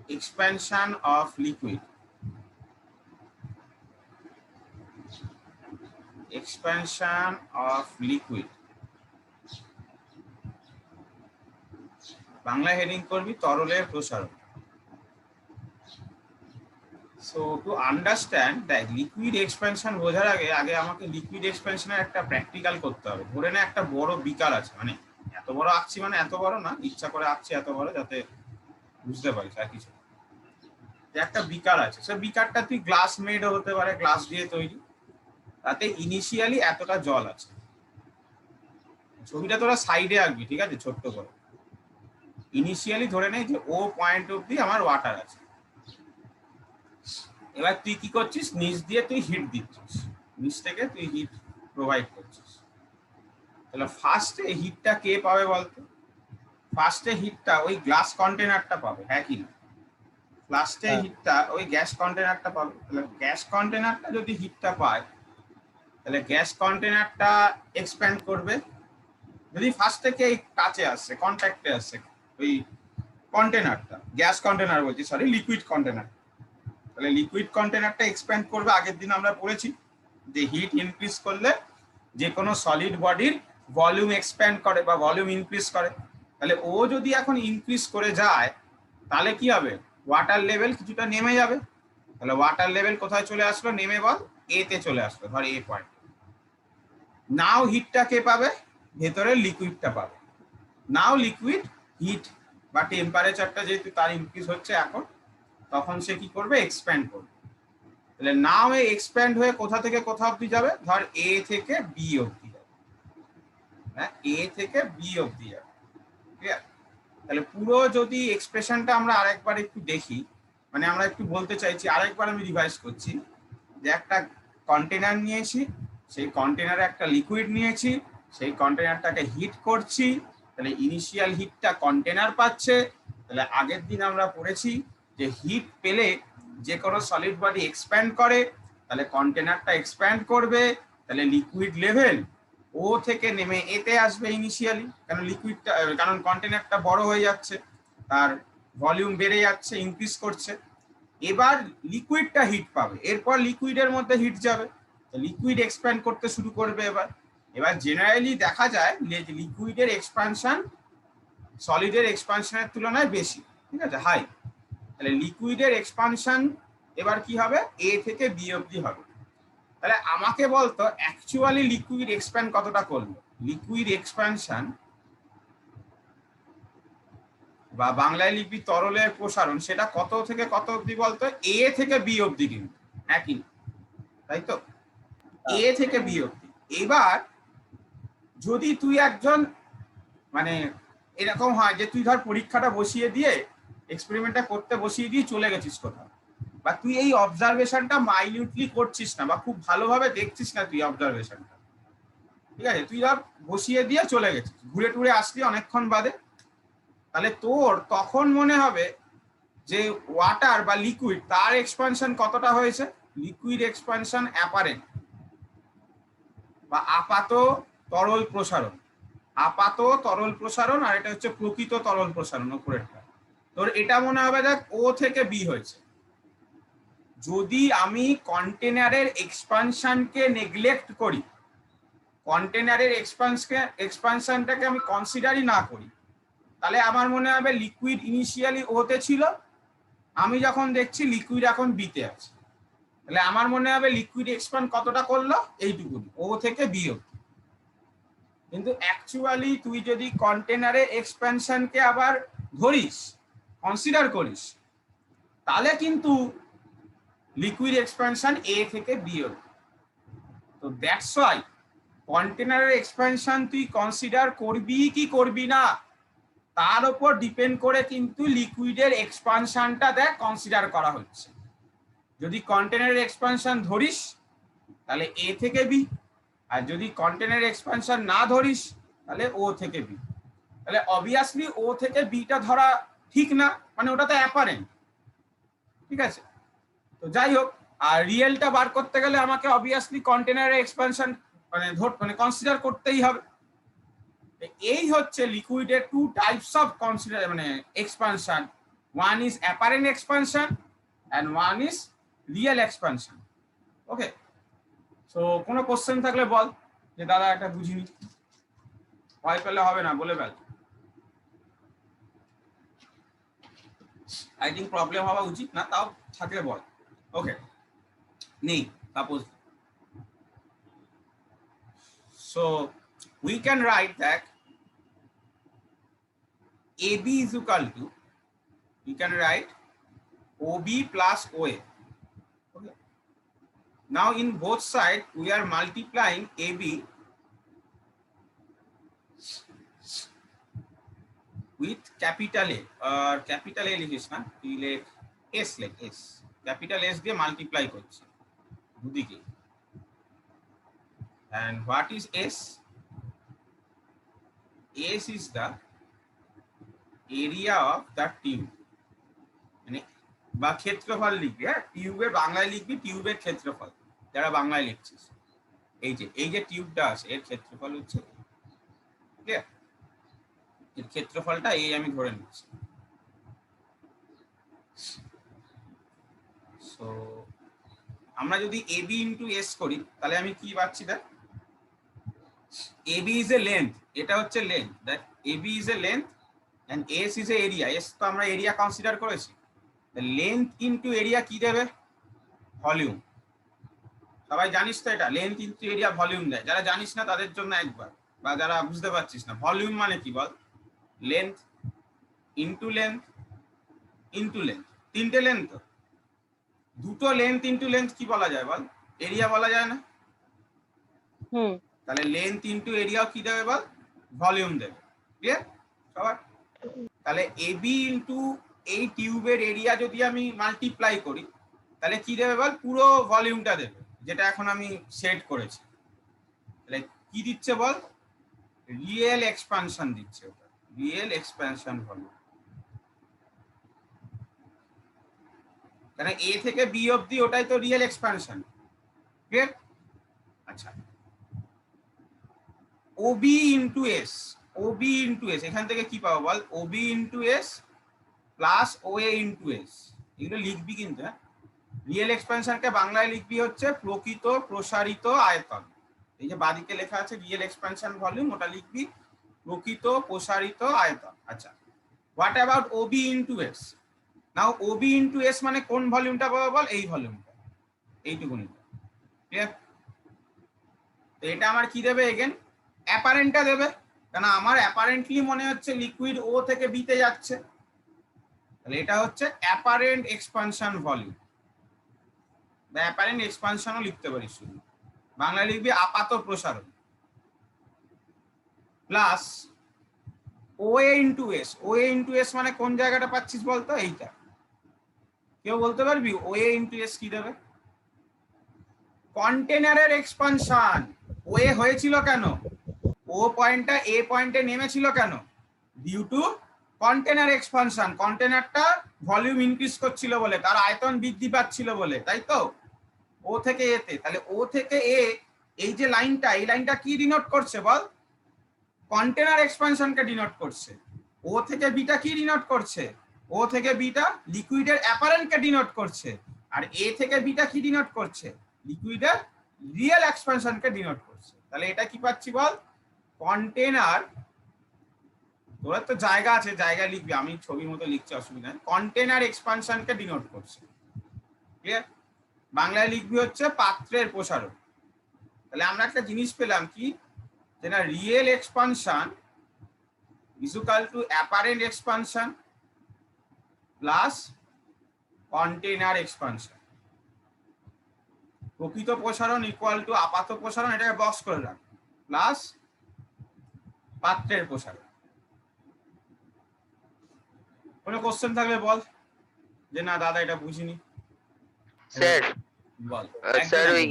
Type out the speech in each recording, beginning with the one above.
expansion of liquid, expansion of liquid, Bangla heading করবি তরলের প্রসারণ। So to understand the liquid expansion বোঝার আগে আমাকে লিকুইড এক্সপেনশনের একটা প্র্যাকটিক্যাল করতে হবে। ধরে না একটা বড় বিকার আছে, মানে এত বড় আঁকছি, মানে এত বড় না, ইচ্ছা করে আঁকছি এত বড় যাতে বুঝতে পারিস আর কিছু। একটা বিকার আছে, সে বিকারটা তুই গ্লাস মেড হতে পারে, গ্লাস দিয়ে তৈরি, তাতে ইনিশিয়ালি এতটা জল আছে। ছবিটা তোরা সাইডে আঁকবি, ঠিক আছে, ছোট্ট করে। ইনিশিয়ালি ধরে নেই যে ও পয়েন্ট অব্দি আমার ওয়াটার আছে। এবার তুই কি করছিস, নিচ দিয়ে তুই হিট দিচ্ছিস, নিচ থেকে তুই হিট প্রোভাইড করছিস। তাহলে ফার্স্টে হিটটা কে পাবে বলতো? ফার্স্টে হিটটা ওই গ্লাস কন্টেনারটা পাবে, হ্যাঁ কি না? ফার্স্টে হিটটা ওই গ্যাস কন্টেনারটা পাবে। তাহলে গ্যাস কন্টেনারটা যদি হিটটা পায়, তাহলে গ্যাস কন্টেনারটা এক্সপ্যান্ড করবে। যদি ফার্স্ট থেকে এই কাছে আসছে, কন্ট্যাক্টে আসছে ওই কন্টেনারটা, গ্যাস কন্টেনার বলছি, সরি, লিকুইড কন্টেনার, তাহলে লিকুইড কন্টেনারটা এক্সপ্যান্ড করবে। আগের দিন আমরা পড়েছি যে হিট ইনক্রিজ করলে যে কোনো সলিড বডির ভলিউম এক্সপ্যান্ড করে বা ভলিউম ইনক্রিজ করে। তাহলে ও যদি এখন ইনক্রিজ করে যায়, তাহলে কি হবে, ওয়াটার লেভেল কিছুটা নেমে যাবে। তাহলে ওয়াটার লেভেল কোথায় চলে আসলো, নেমে বল এ তে চলে আসলো, ধর এ পয়েন্ট। নাও হিটটা কে পাবে, ভেতরে লিকুইডটা পাবে। নাও লিকুইড হিট বা টেম্পারেচারটা যেহেতু তার ইনক্রিজ হচ্ছে এখন, তখন সে কি করবে, এক্সপ্যান্ড করবে। তাহলে নাও এ এক্সপ্যান্ড হয়ে কোথা থেকে কোথা অবধি যাবে, ধর এ থেকে বি অবধি যাবে। হ্যাঁ, এ থেকে বি অবধি যাবে, ক্লিয়ার? তাহলে পুরো যদি এক্সপ্রেশনটা আমরা আরেকবার একটু দেখি, মানে আমরা একটু বলতে চাইছি, আরেকবার আমি রিভাইজ করছি, যে একটা কন্টেনার নিয়েছি, সেই কন্টেনারে একটা লিকুইড নিয়েছি, সেই কন্টেনারটাকে হিট করছি, তাহলে ইনিশিয়াল হিটটা কন্টেনার পাচ্ছে। তাহলে আগের দিন আমরা পড়েছি যে হিট পেলে যে কোনো সলিড বডি এক্সপ্যান্ড করে, তাহলে কন্টেনারটা এক্সপ্যান্ড করবে, তাহলে লিকুইড লেভেল ও থেকে নেমে এতে আসবে ইনিশিয়ালি, কারণ লিকুইডটা, কারণ কন্টেনারটা বড় হয়ে যাচ্ছে, তার ভলিউম বেড়ে যাচ্ছে, ইনক্রিজ করছে। এবার লিকুইডটা হিট পাবে, এরপর লিকুইডের মধ্যে হিট যাবে, লিকুইড এক্সপ্যান্ড করতে শুরু করবে। এবার জেনারেলি দেখা যায় যে লিকুইডের এক্সপানশন সলিডের এক্সপানশনের তুলনায় বেশি, ঠিক আছে, হাই। তাহলে লিকুইডের এক্সপানশন এবার কি হবে, এ থেকে বি অবধি হবে। তাহলে আমাকে বলতো অ্যাকচুয়ালি লিকুইড এক্সপ্যান্ড কতটা করলো, লিকুইড এক্সপানশন বা বাংলায় লিখবি তরলের প্রসারণ, সেটা কত থেকে কত অবধি বলতো, এ থেকে বি অবধি, কিন্তু একই, তাই তো, এ থেকে বি অবধি। এবার যদি তুই একজন, মানে এরকম হয় যে তুই ধর পরীক্ষাটা বসিয়ে দিয়ে, এক্সপেরিমেন্টটা করতে বসিয়ে দিয়ে চলে গেছিস কোথাও, বা তুই এই অবজারভেশনটা মাইনিউটলি করছিস না, বা খুব ভালোভাবে দেখছিস না তুই অবজারভেশনটা, ঠিক আছে, তুই ধর বসিয়ে দিয়ে চলে গেছিস, ঘুরে টুরে আসলি অনেকক্ষণ বাদে, তাহলে তোর তখন মনে হবে যে ওয়াটার বা লিকুইড তার এক্সপানশন কতটা হয়েছে, লিকুইড এক্সপানশন অ্যাপারেন্ট বা আপাত তরল প্রসারণ, আপাত তরল প্রসারণ, আর এটা হচ্ছে প্রকৃত তরল প্রসারণ উপরেরটা। তোর এটা মনে হবে দেখ ও থেকে বি হয়েছে। যদি আমি কন্টেনারের এক্সপানশনকে নেগলেক্ট করি, কন্টেনারের এক্সপানশনটাকে আমি কনসিডারই না করি, তাহলে আমার মনে হবে লিকুইড ইনিশিয়ালি ওতে ছিল, আমি যখন দেখছি লিকুইড এখন বিতে আছে, তাহলে আমার মনে হবে লিকুইড এক্সপ্যান্ড কতটা করলো, এইটুকুনি, ও থেকে বি অবধি। কিন্তু অ্যাকচুয়ালি তুই যদি কন্টেনারের এক্সপ্যানশনকে আবার ধরিস, কনসিডার করিস, তাহলে কিন্তু লিকুইড এক্সপ্যানশন এ থেকে বি অবধি। তো দ্যাটস ওয়াই কন্টেনারের এক্সপ্যানশন তুই কনসিডার করবি কি করবি না, তার উপর ডিপেন্ড করে কিন্তু লিকুইডের এক্সপানশনটা দেখ কনসিডার করা হচ্ছে। যদি কন্টেনারের এক্সপানশন ধরিস তাহলে এ থেকে বি, আর যদি কন্টেনারের এক্সপানশন না ধরিস তাহলে ও থেকে বি। তাহলে অবভিয়াসলি ও থেকে বিটা ধরা ঠিক না, মানে ওটা তো অ্যাপারেন্ট, ঠিক আছে। তো যাই হোক, আর রিয়েলটা বার করতে গেলে আমাকে অবভিয়াসলি কন্টেনারের এক্সপানশন মানে কনসিডার করতেই হবে। এই হচ্ছে লিকুইডের টু টাইপস অফ কনসিডার মানে expansion, one is apparent expansion and one is real expansion. Okay, so কোনো কোশ্চেন থাকলে বল যে দাদা এটা বুঝিনি, ভয় পেলে হবে না, বলে ফেল। আই থিঙ্ক প্রবলেম হওয়া উচিত না, তাও থাকলে বল। ওকে, নেই suppose. So we can write that AB is equal to, we can write OB plus OA. Okay. Now in both sides we are multiplying AB with capital A, or capital A লিখিস না, তুই লেখ S, লেখ S, capital S দিয়ে multiply করছি দুদিকে। And what is S? S is the area of the tube, মানে বা ক্ষেত্রফল লিখবি। হ্যাঁ, টিউবের বাংলায় লিখবি টিউবের ক্ষেত্রফল, যারা বাংলায় লিখছিস। এই যে টিউবটা আছে এর ক্ষেত্রফল হচ্ছে, ক্লিয়ার? এর ক্ষেত্রফলটা এই আমি ধরে নিচ্ছি। সো আমরা যদি AB ইনটু S করি তাহলে আমি কি পাচ্ছি? দেখ, AB is a length, এটা হচ্ছে লেন্থ। দেখ, AB is a length and S is a area. S তো আমরা এরিয়া কনসিডার করেছি। লেন্থ ইনটু এরিয়া কি দেবে? ভলিউম। সবাই জানিস তো এটা, লেন্থ ইনটু এরিয়া ভলিউম দেয়। যারা জানিস না তাদের জন্য একবার, বা যারা বুঝতে পারছিস না, ভলিউম মানে কি বল? Length into length into length, তিনটে লেন্থ তো, দুটো লেন্থ ইনটু লেন্থ কি বলা যায় বল? এরিয়া বলা যায় না? তাহলে লেন্থ ইনটু এরিয়াও কি দেবে বল? ভলিউম দেবে। ক্লিয়ার সবার? তাহলে এবি ইনটু এই টিউবের এরিয়া যদি আমি মাল্টিপ্লাই করি তাহলে কি দেবে বল? পুরো ভলিউমটা দেবে, যেটা এখন আমি সেট করেছি। তাহলে কি দিচ্ছে বল? রিয়েল এক্সপানশন দিচ্ছে, ওটা রিয়েল এক্সপানশন ভলিউম। কারণ এ থেকে বি অবধি ওটাই তো রিয়েল এক্সপানশন। ক্লিয়ার? আচ্ছা, OB into S, OB into S, এখান থেকে কি পাবো বল? OB into S plus OA into S, এগুলো লিখবি কিন্তু। হ্যাঁ, রিয়েল এক্সপানশনকে বাংলায় লিখবি হচ্ছে প্রকৃত প্রসারিত আয়তন। এই যে বাদিকে লেখা আছে রিয়েল এক্সপানশন ভলিউম, ওটা লিখবি প্রকৃত প্রসারিত আয়তন। আচ্ছা, what about OB into S? Now OB into S মানে কোন ভলিউমটা পাবো বল? এই ভলিউমটা, এইটুকুনি। ক্লিয়ার? তো এটা আমার কি দেবে? এগেন অ্যাপারেন্টটা দেবে, কারণ আমার অ্যাপারেন্টলি মনে হচ্ছে লিকুইড ও থেকে বিতে যাচ্ছে। তাহলে এটা হচ্ছে অ্যাপারেন্ট এক্সপানশন ভলিউম, বা অ্যাপারেন্ট এক্সপানশনও লিখতে পারিস, শুধু বাংলা লিখবি আপাত প্রসারণ, plus OA into S. OA into S মানে কোন জায়গাটা পাচ্ছিস বলতো? এইটা। কেউ বলতে পারবি ওএ ইনটু এস কি দেবে? কন্টেনারের এক্সপানশন। ওএ হয়েছিল কেন? ও পয়েন্টটা এ পয়েন্টে নেমেছিল কেন? Due to container expansion. কন্টেনারটা ভলিউম ইনক্রিজ করছিল বলে, তার আয়তন বৃদ্ধি পাচ্ছিল বলে, তাই তো? ও থেকে এতে। তাহলে ও থেকে এ, এই যে লাইনটা, এই লাইনটা কি ডিনোট করছে বল? কন্টেনার এক্সপানশনকে ডিনোট করছে। ও থেকে বিটা কি ডিনোট করছে? ও থেকে বিটা লিকুইডের অ্যাপারেন্টকে ডিনোট করছে। আর এ থেকে বিটা কি ডিনোট করছে? লিকুইডের রিয়েল এক্সপানশনকে ডিনোট করছে। তাহলে এটা কি পাচ্ছি বল? কন্টেনার, তোর তো জায়গা আছে, জায়গায় লিখবি, আমি ছবির মতো লিখছি, অসুবিধা নেই। কন্টেনার এক্সপানশনকে ডিনোট করছে। ক্লিয়ার? বাংলায় লিখবি হচ্ছে পাত্রের প্রসারণ। তাহলে আমরা একটা জিনিস পেলাম কি, যে না, real expansion is equal to apparent expansion plus container expansion। প্রকৃত প্রসারণ ইকুয়াল টু আপাত প্রসারণ, এটাকে বক্স করে রাখ, প্লাস পাত্রের প্রসারণ। কোনো কোশ্চেন থাকলে বল, যে না দাদা এটা বুঝিনি। স্যার বল। স্যার ওই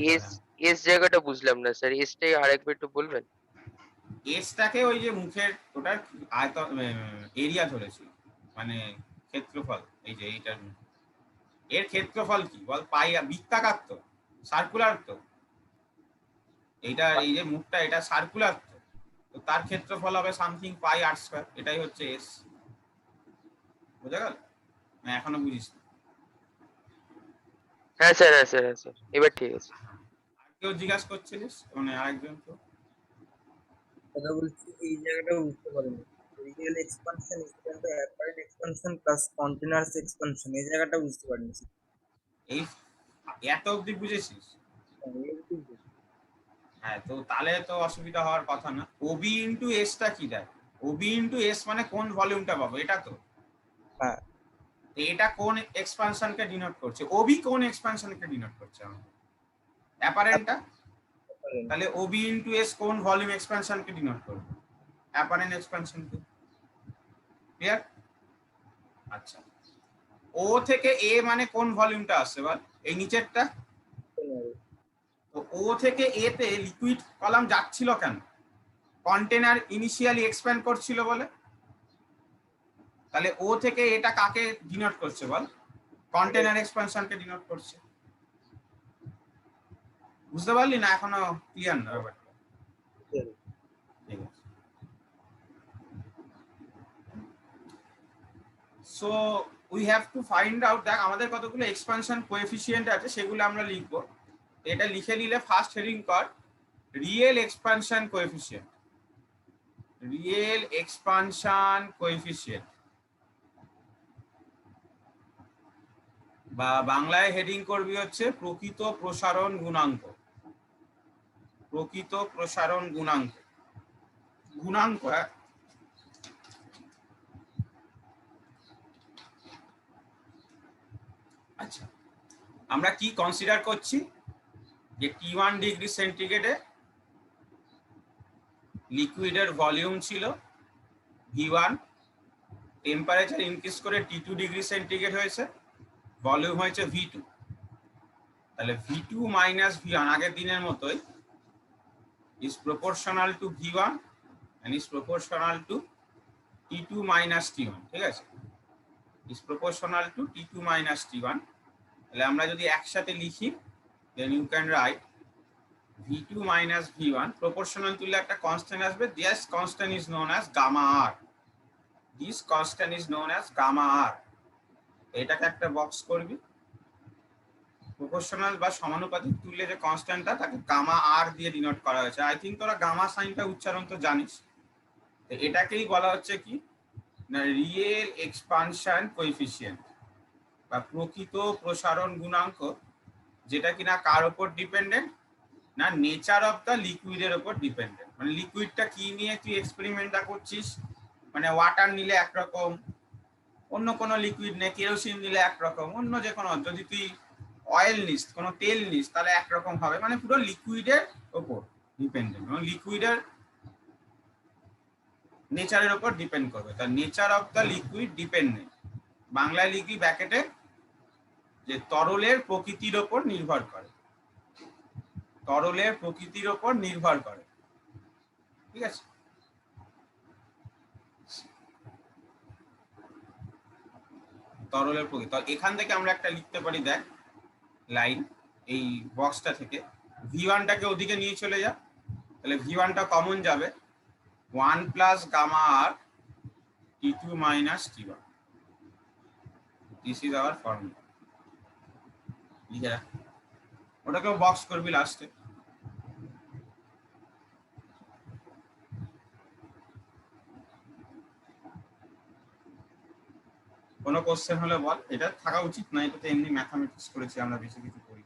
এস জায়গাটা বুঝলাম না স্যার, এসটাই আরেকবার একটু বলবেন? এসটাকে ওই যে মুখের ওটার আয়তন, এরিয়া ধরেছি, মানে ক্ষেত্রফল। এই যে এইটার এর ক্ষেত্রফল কি বল? পাই, বৃত্তাকার তো, সার্কুলার তো, এইটা এই যে মুখটা এটা সার্কুলার তো তার ক্ষেত্রফল হবে সামথিং পাই আর স্কয়ার। এটাই হচ্ছে এস। বুঝা গেল? না এখনো বুঝিস না? হ্যাঁ স্যার, হ্যাঁ স্যার, হ্যাঁ স্যার, এবার ঠিক আছে। আর কেউ জিজ্ঞাসা করছিলিস মানে আরেকজন তো? কথা বলছি এই জায়গাটা বুঝতে পারিনি। Real expansion is equal two apparent expansion plus continuous expansion, এই জায়গাটা বুঝতে পারিনি। এই এত অবধি বুঝেছিস? হ্যাঁ, হ্যাঁ, তো তাহলে তো অসুবিধা হওয়ার কথা না। ওবি ইন্টু এসটা কি দেয়? ওবি ইন্টু এস মানে কোন ভলিউমটা পাবো, এটা তো। হ্যাঁ, তো এটা কোন এক্সপানশনকে ডিনোট করছে? ওবি কোন এক্সপানশনকে ডিনোট করছে আমাদের? অ্যাপারেন্টটা। অ্যাপারেন্ট। তাহলে ওবি ইন্টু এস কোন ভলিউম এক্সপানশনকে ডিনোট করবে? অ্যাপারেন্ট এক্সপানশনকে। ক্লিয়ার? আচ্ছা, ও থেকে এ মানে কোন ভলিউমটা আসছে বল, এই নিচেরটা। তো ও থেকে এ তে লিকুইড কলাম যাচ্ছিল কেন? কন্টেনার ইনিশিয়ালি এক্সপ্যান্ড করছিল বলে। তাহলে ও থেকে এটা কাকে ডিনোট করছে বল? কন্টেনার এক্সপ্যানশনকে ডিনোট করছে। বুঝতে পারলি না এখনো ক্লিয়ার না ব্যাপারটা? ঠিক আছে। So we have to find out, দেখ আমাদের কতগুলো এক্সপানশন কোএফিসিয়েন্ট আছে সেগুলো আমরা লিখবো। এটা লিখে নিলে ফার্স্ট হেডিং কর real expansion coefficient. Real expansion coefficient, বা বাংলায় হেডিং করবি হচ্ছে প্রকৃত প্রসারণ গুণাঙ্ক। প্রকৃত প্রসারণ গুণাঙ্ক। গুণাঙ্ক, আচ্ছা আমরা কি কনসিডার করছি যে T1 ডিগ্রি সেন্টিগ্রেডে লিকুইডের ভলিউম ছিল V1, টেম্পারেচার ইনক্রিজ করে T2 ডিগ্রি সেন্টিগ্রেড হয়েছে, ভলিউম হয়েছে V2। তাহলে V2 মাইনাস V1 আগের দিনের মতোই is proportional to V1 and is proportional to T2 minus T1, ঠিক আছে? is proportional to T2 minus T1। তাহলে আমরা যদি একসাথে লিখি then you can write V2 minus V1 proportional তুললে একটা কনস্ট্যান্ট আসবে, this constant is known as gamma r, this constant is known as gamma r। এটাকে একটা বক্স করবি, প্রপোর্শনাল বা সমানুপাতিক তুললে যে কনস্ট্যান্টটা তাকে গামা আর দিয়ে ডিনোট করা হয়েছে। আই থিঙ্ক তোরা গামা সাইনটা উচ্চারণ তো জানিস। তো এটাকেই বলা হচ্ছে কি না রিয়েল এক্সপানশন কোএফিসিয়েন্ট বা প্রকৃত প্রসারণ গুণাঙ্ক, যেটা কিনা কার উপর ডিপেন্ডেন্ট না নেচার অফ দ্য লিকুইডের উপর ডিপেন্ডেন্ট। মানে লিকুইডটা কি নিয়ে তুই এক্সপেরিমেন্টটা করছিস, মানে ওয়াটার নিলে একরকম, অন্য কোনো লিকুইড নে কেরোসিন নিলে একরকম, অন্য যে কোনো, যদি তুই অয়েল নিস কোনো তেল নিস তাহলে একরকম হবে, মানে পুরো লিকুইডের উপর ডিপেন্ডেন্ট, মানে লিকুইডের নেচারের উপর ডিপেন্ড করবে। তার nature of the liquid dependent, বাংলায় লিখি ব্র্যাকেটে যে তরলের প্রকৃতির উপর নির্ভর করে, তরলের প্রকৃতির উপর নির্ভর করে, ঠিক আছে? তরলের প্রকৃতি। এখান থেকে আমরা একটা লিখতে পারি, দেখ লাইন এই বক্সটা থেকে V1টাকে ওদিকে নিয়ে চলে যা, তাহলে V1টা কমন যাবে 1 plus gamma R T2 minus T1। This is our formula. লিখে রাখ, ওটাকেও বক্স করবি লাস্টে। কোনো কোশ্চেন হলে বল, এটা থাকা উচিত না, এটাতে এমনি ম্যাথামেটিক্স করেছি আমরা, বেশি কিছু করি।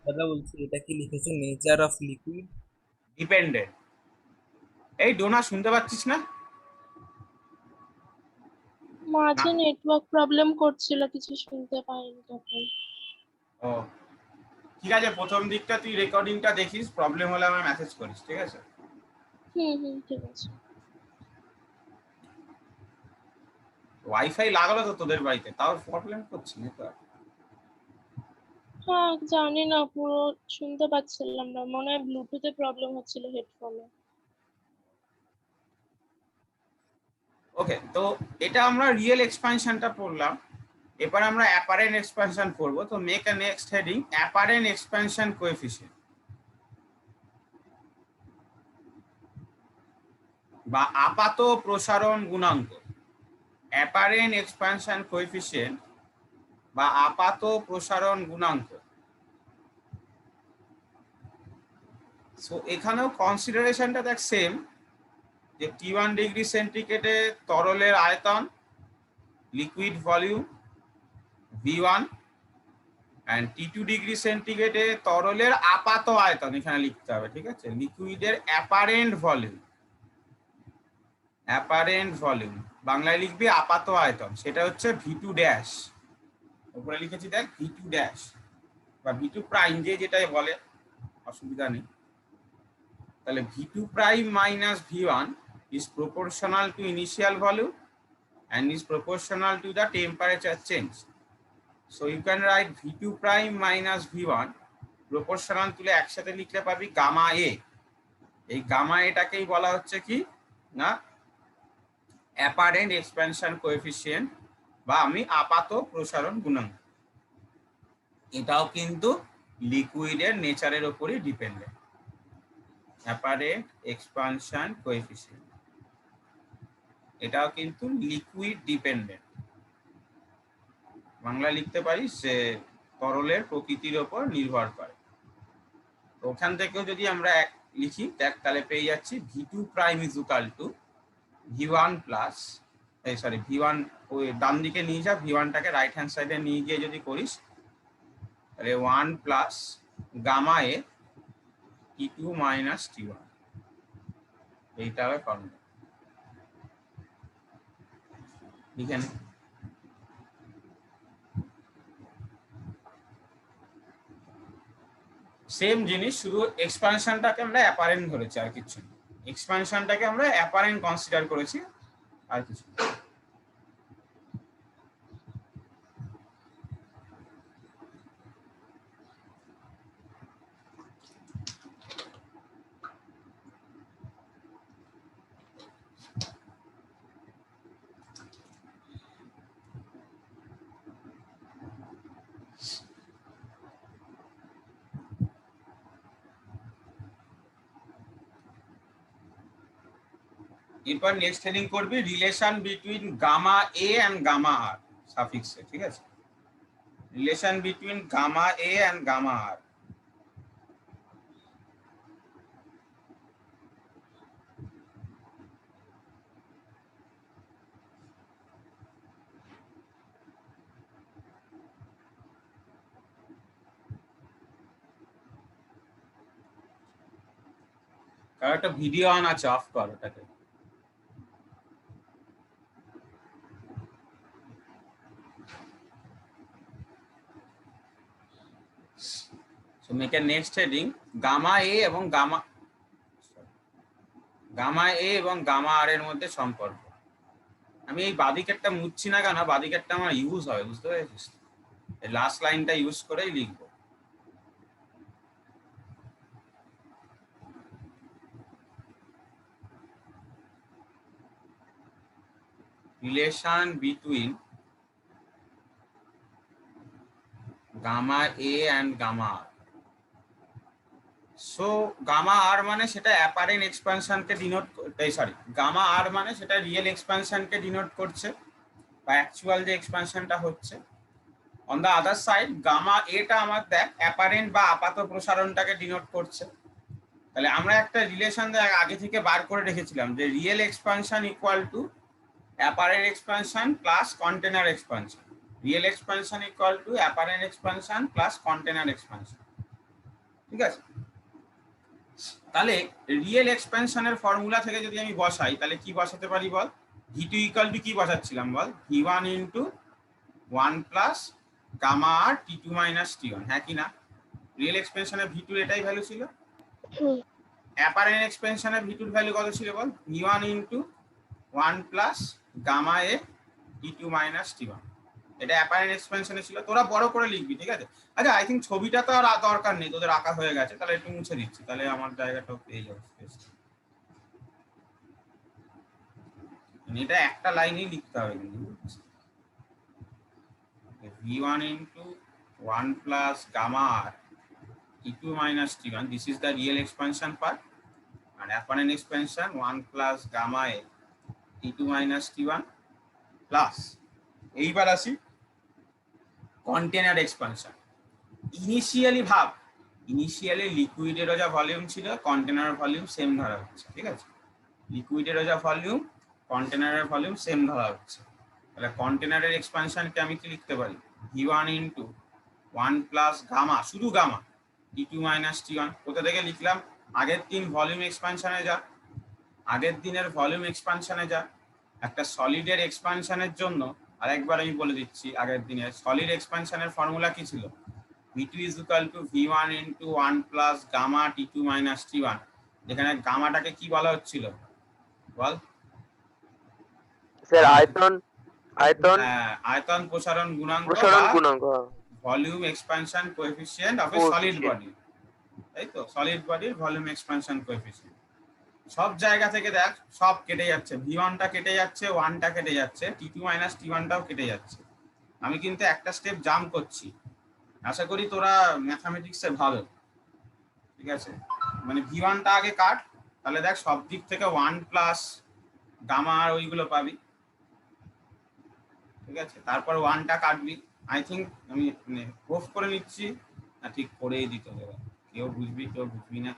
দাদা বলছি এটা কি লিখেছো নেচার অফ লিকুইড? ডিপেন্ডেন্ট। এই ডোনা শুনতে পাচ্ছিস না? মাঝে নেটওয়ার্ক প্রবলেম করছিল, কিছু শুনতে পাইনি তখন। ও ঠিক আছে, প্রথম দিকটা তুই রেকর্ডিংটা দেখিস, প্রবলেম হলে আমায় মেসেজ করিস, ঠিক আছে? ঠিক আছে। ওয়াইফাই লাগালো তো তোদের বাড়িতে, তাও প্রবলেম করছি না তো? হ্যাঁ জানি না, পুরো শুনতে পাচ্ছিলাম না, মনে হয় ব্লুটুথে প্রবলেম হচ্ছিল হেডফোনে। ওকে, তো এটা আমরা রিয়েল এক্সপানশনটা পড়লাম। এবার আমরা অ্যাপারেন্ট এক্সপানশন করব। তো make a next heading apparent expansion coefficient বা আপাত প্রসারণ গুণাঙ্ক। অ্যাপারেন্ট এক্সপানশন কোএফিসিয়েন্ট বা আপাত প্রসারণ গুণাঙ্ক। সো এখানেও কনসিডারেশনটা দেখ সেম, যে T1 ডিগ্রি সেন্টিগ্রেডে তরলের আয়তন, liquid volume V1, and T2 degree সেন্টিগ্রেডে তরলের আপাত আয়তন এখানে লিখতে হবে, ঠিক আছে? লিকুইডের অ্যাপারেন্ট ভলিউম, অ্যাপারেন্ট ভলিউম বাংলায় লিখবি আপাত আয়তন, সেটা হচ্ছে V2 ড্যাশ। উপরে লিখেছি দেখ V2 ড্যাশ বা V2 প্রাইম, যে যেটাই বলে অসুবিধা নেই। তাহলে V2 prime minus V1 is proportional to initial volume and is proportional to the temperature change. So you can write V2 prime minus V1 proportional তুলে একসাথে লিখলে পাবি গামা এ। এই গামা এটাকেই বলা হচ্ছে কি না অ্যাপারেন্ট এক্সপ্যানশন কোএফিসিয়েন্ট বা আমি আপাত প্রসারণ গুণাঙ্ক। এটাও কিন্তু লিকুইডের নেচারের উপরই ডিপেন্ডেন্ট। অ্যাপারেন্ট এক্সপানশন কোএফিসিয়েন্ট এটাও কিন্তু লিকুইড ডিপেন্ডেন্ট। বাংলা লিখতে পারিস যে তরলের প্রকৃতির উপর নির্ভর করে। তো ওখান থেকেও যদি আমরা এক লিখি দেখ, তাহলে পেয়ে যাচ্ছি V2 prime is equal two V1 plus sorry V1 ওই ডান দিকে নিয়ে যা, V1টাকে রাইট হ্যান্ড সাইডে নিয়ে গিয়ে যদি করিস তাহলে 1 প্লাস গামা এ T2 মাইনাস T1, এইটা হবে ফর্মুলা। লিখে নে। সেম জিনিস, শুধু এক্সপানশনটাকে আমরা অ্যাপারেন্ট ধরেছি, আর কিছু না। এক্সপানশনটাকে আমরা অ্যাপারেন্ট কনসিডার করেছি, আর কিছু না। এরপর নেক্সট হেডিং করবি relation between gamma A and gamma R সাফিক্সে, ঠিক আছে? Relation between gamma A and gamma R. কার একটা ভিডিও অন আছে, অফ কর ওটাকে। So make a next heading gamma A এবং গামা এ এবং গামা আর এর মধ্যে সম্পর্ক। আমি এই বাদিকেরটা মুছছি না কেন, বাদিকেরটা আমার ইউজ হয়, বুঝতে পেরেছিস? এই লাস্ট লাইনটা ইউজ করেই লিখবো। Relation between gamma A and gamma R. So gamma R মানে সেটা অ্যাপারেন্ট এক্সপানশনকে ডিনোট, সরি গামা আর মানে সেটা রিয়েল এক্সপানশনকে ডিনোট করছে বা অ্যাকচুয়াল যে এক্সপানশনটা হচ্ছে। On the other side gamma এটা আমার দেখ অ্যাপারেন্ট বা আপাত প্রসারণটাকে ডিনোট করছে। তাহলে আমরা একটা রিলেশন আগে থেকে বার করে রেখেছিলাম যে real expansion equal to apparent expansion plus container expansion. Real expansion equal to apparent expansion plus container expansion, ঠিক আছে? তাহলে রিয়েল এক্সপেনশনের ফর্মুলা থেকে যদি আমি বসাই তাহলে কি বসাতে পারি বল? V2 ইকুয়াল টু কি বসাচ্ছিলাম বল? V1 ইন্টু 1 প্লাস গামা আর T2 মাইনাস T1, হ্যাঁ কি না? রিয়েল এক্সপেনশনে V2 এটাই ভ্যালু ছিল। অ্যাপারেন্ট এক্সপেনশনে V2 এর ভ্যালু কত ছিল বল? V1 ইন্টু 1 প্লাস গামা এ T2 মাইনাস T1। এটা অ্যাপারেন্ট এক্সপেনশনে ছিল। তোরা বড় করে লিখবি, ঠিক আছে? আচ্ছা, আই থিঙ্ক ছবিটা তো আর দরকার নেই, তোদের আঁকা হয়ে গেছে, তাহলে একটু মুছে দিচ্ছি, তাহলে আমার জায়গাটাও পেয়ে যাবে। এটা একটা লাইনেই লিখতে হবে কিন্তু v1 into 1 plus gamma r t2 minus t1. This is the real expansion part, and apparent expansion 1 plus gamma a t2 minus t1 plus এইবার আসি কন্টেনার এক্সপানশন। ইনিশিয়ালি ভাব, ইনিশিয়ালি লিকুইডেরও যা ভলিউম ছিল কন্টেনারের ভলিউম সেম ধরা হচ্ছে, ঠিক আছে? লিকুইডেরও যা ভলিউম কন্টেনারের ভলিউম সেম ধরা হচ্ছে। তাহলে কন্টেনারের এক্সপানশনকে আমি কি লিখতে পারি? v1 into 1 plus গামা, শুধু গামা t2 minus t1। কোথা থেকে লিখলাম? আগের দিন ভলিউম এক্সপানশনে যা, আগের দিনের ভলিউম এক্সপানশনে যা। একটা সলিডের এক্সপানশনের জন্য আরেকবার আমি বলে দিচ্ছি, আগের দিনের সলিড এক্সপানশনের ফর্মুলা কি ছিল? v2 is equal to v1 into 1 plus gamma t2 minus t1। যেখানে গামাটাকে কি বলা হচ্ছিল বল? স্যার আয়তন আয়তন প্রসারণ গুণাঙ্ক প্রসারণ বা গুণাঙ্ক। Volume expansion coefficient of A solid body, তাই তো? সলিড বডির ভলিউম এক্সপানশন কোএফিসিয়েন্ট। সব জায়গা থেকে দেখ সব কেটে যাচ্ছে, v1টা কেটে যাচ্ছে, 1টা কেটে যাচ্ছে, t2 minus t1টাও কেটে যাচ্ছে। আমি কিন্তু একটা স্টেপ জাম্প করছি। আশা করি তোরা ম্যাথমেটিক্সে ভালো, ঠিক আছে? মানে v1টা আগে কাট, তাহলে দেখ সব দিক থেকে 1 প্লাস গামা আর ওইগুলো পাবি, ঠিক আছে? তারপর 1টা কাটবি। আই থিঙ্ক আমি হোপ করে নিচ্ছি না, ঠিক করেই দিতে হবে। কেউ বুঝবি কেউ বুঝবি না।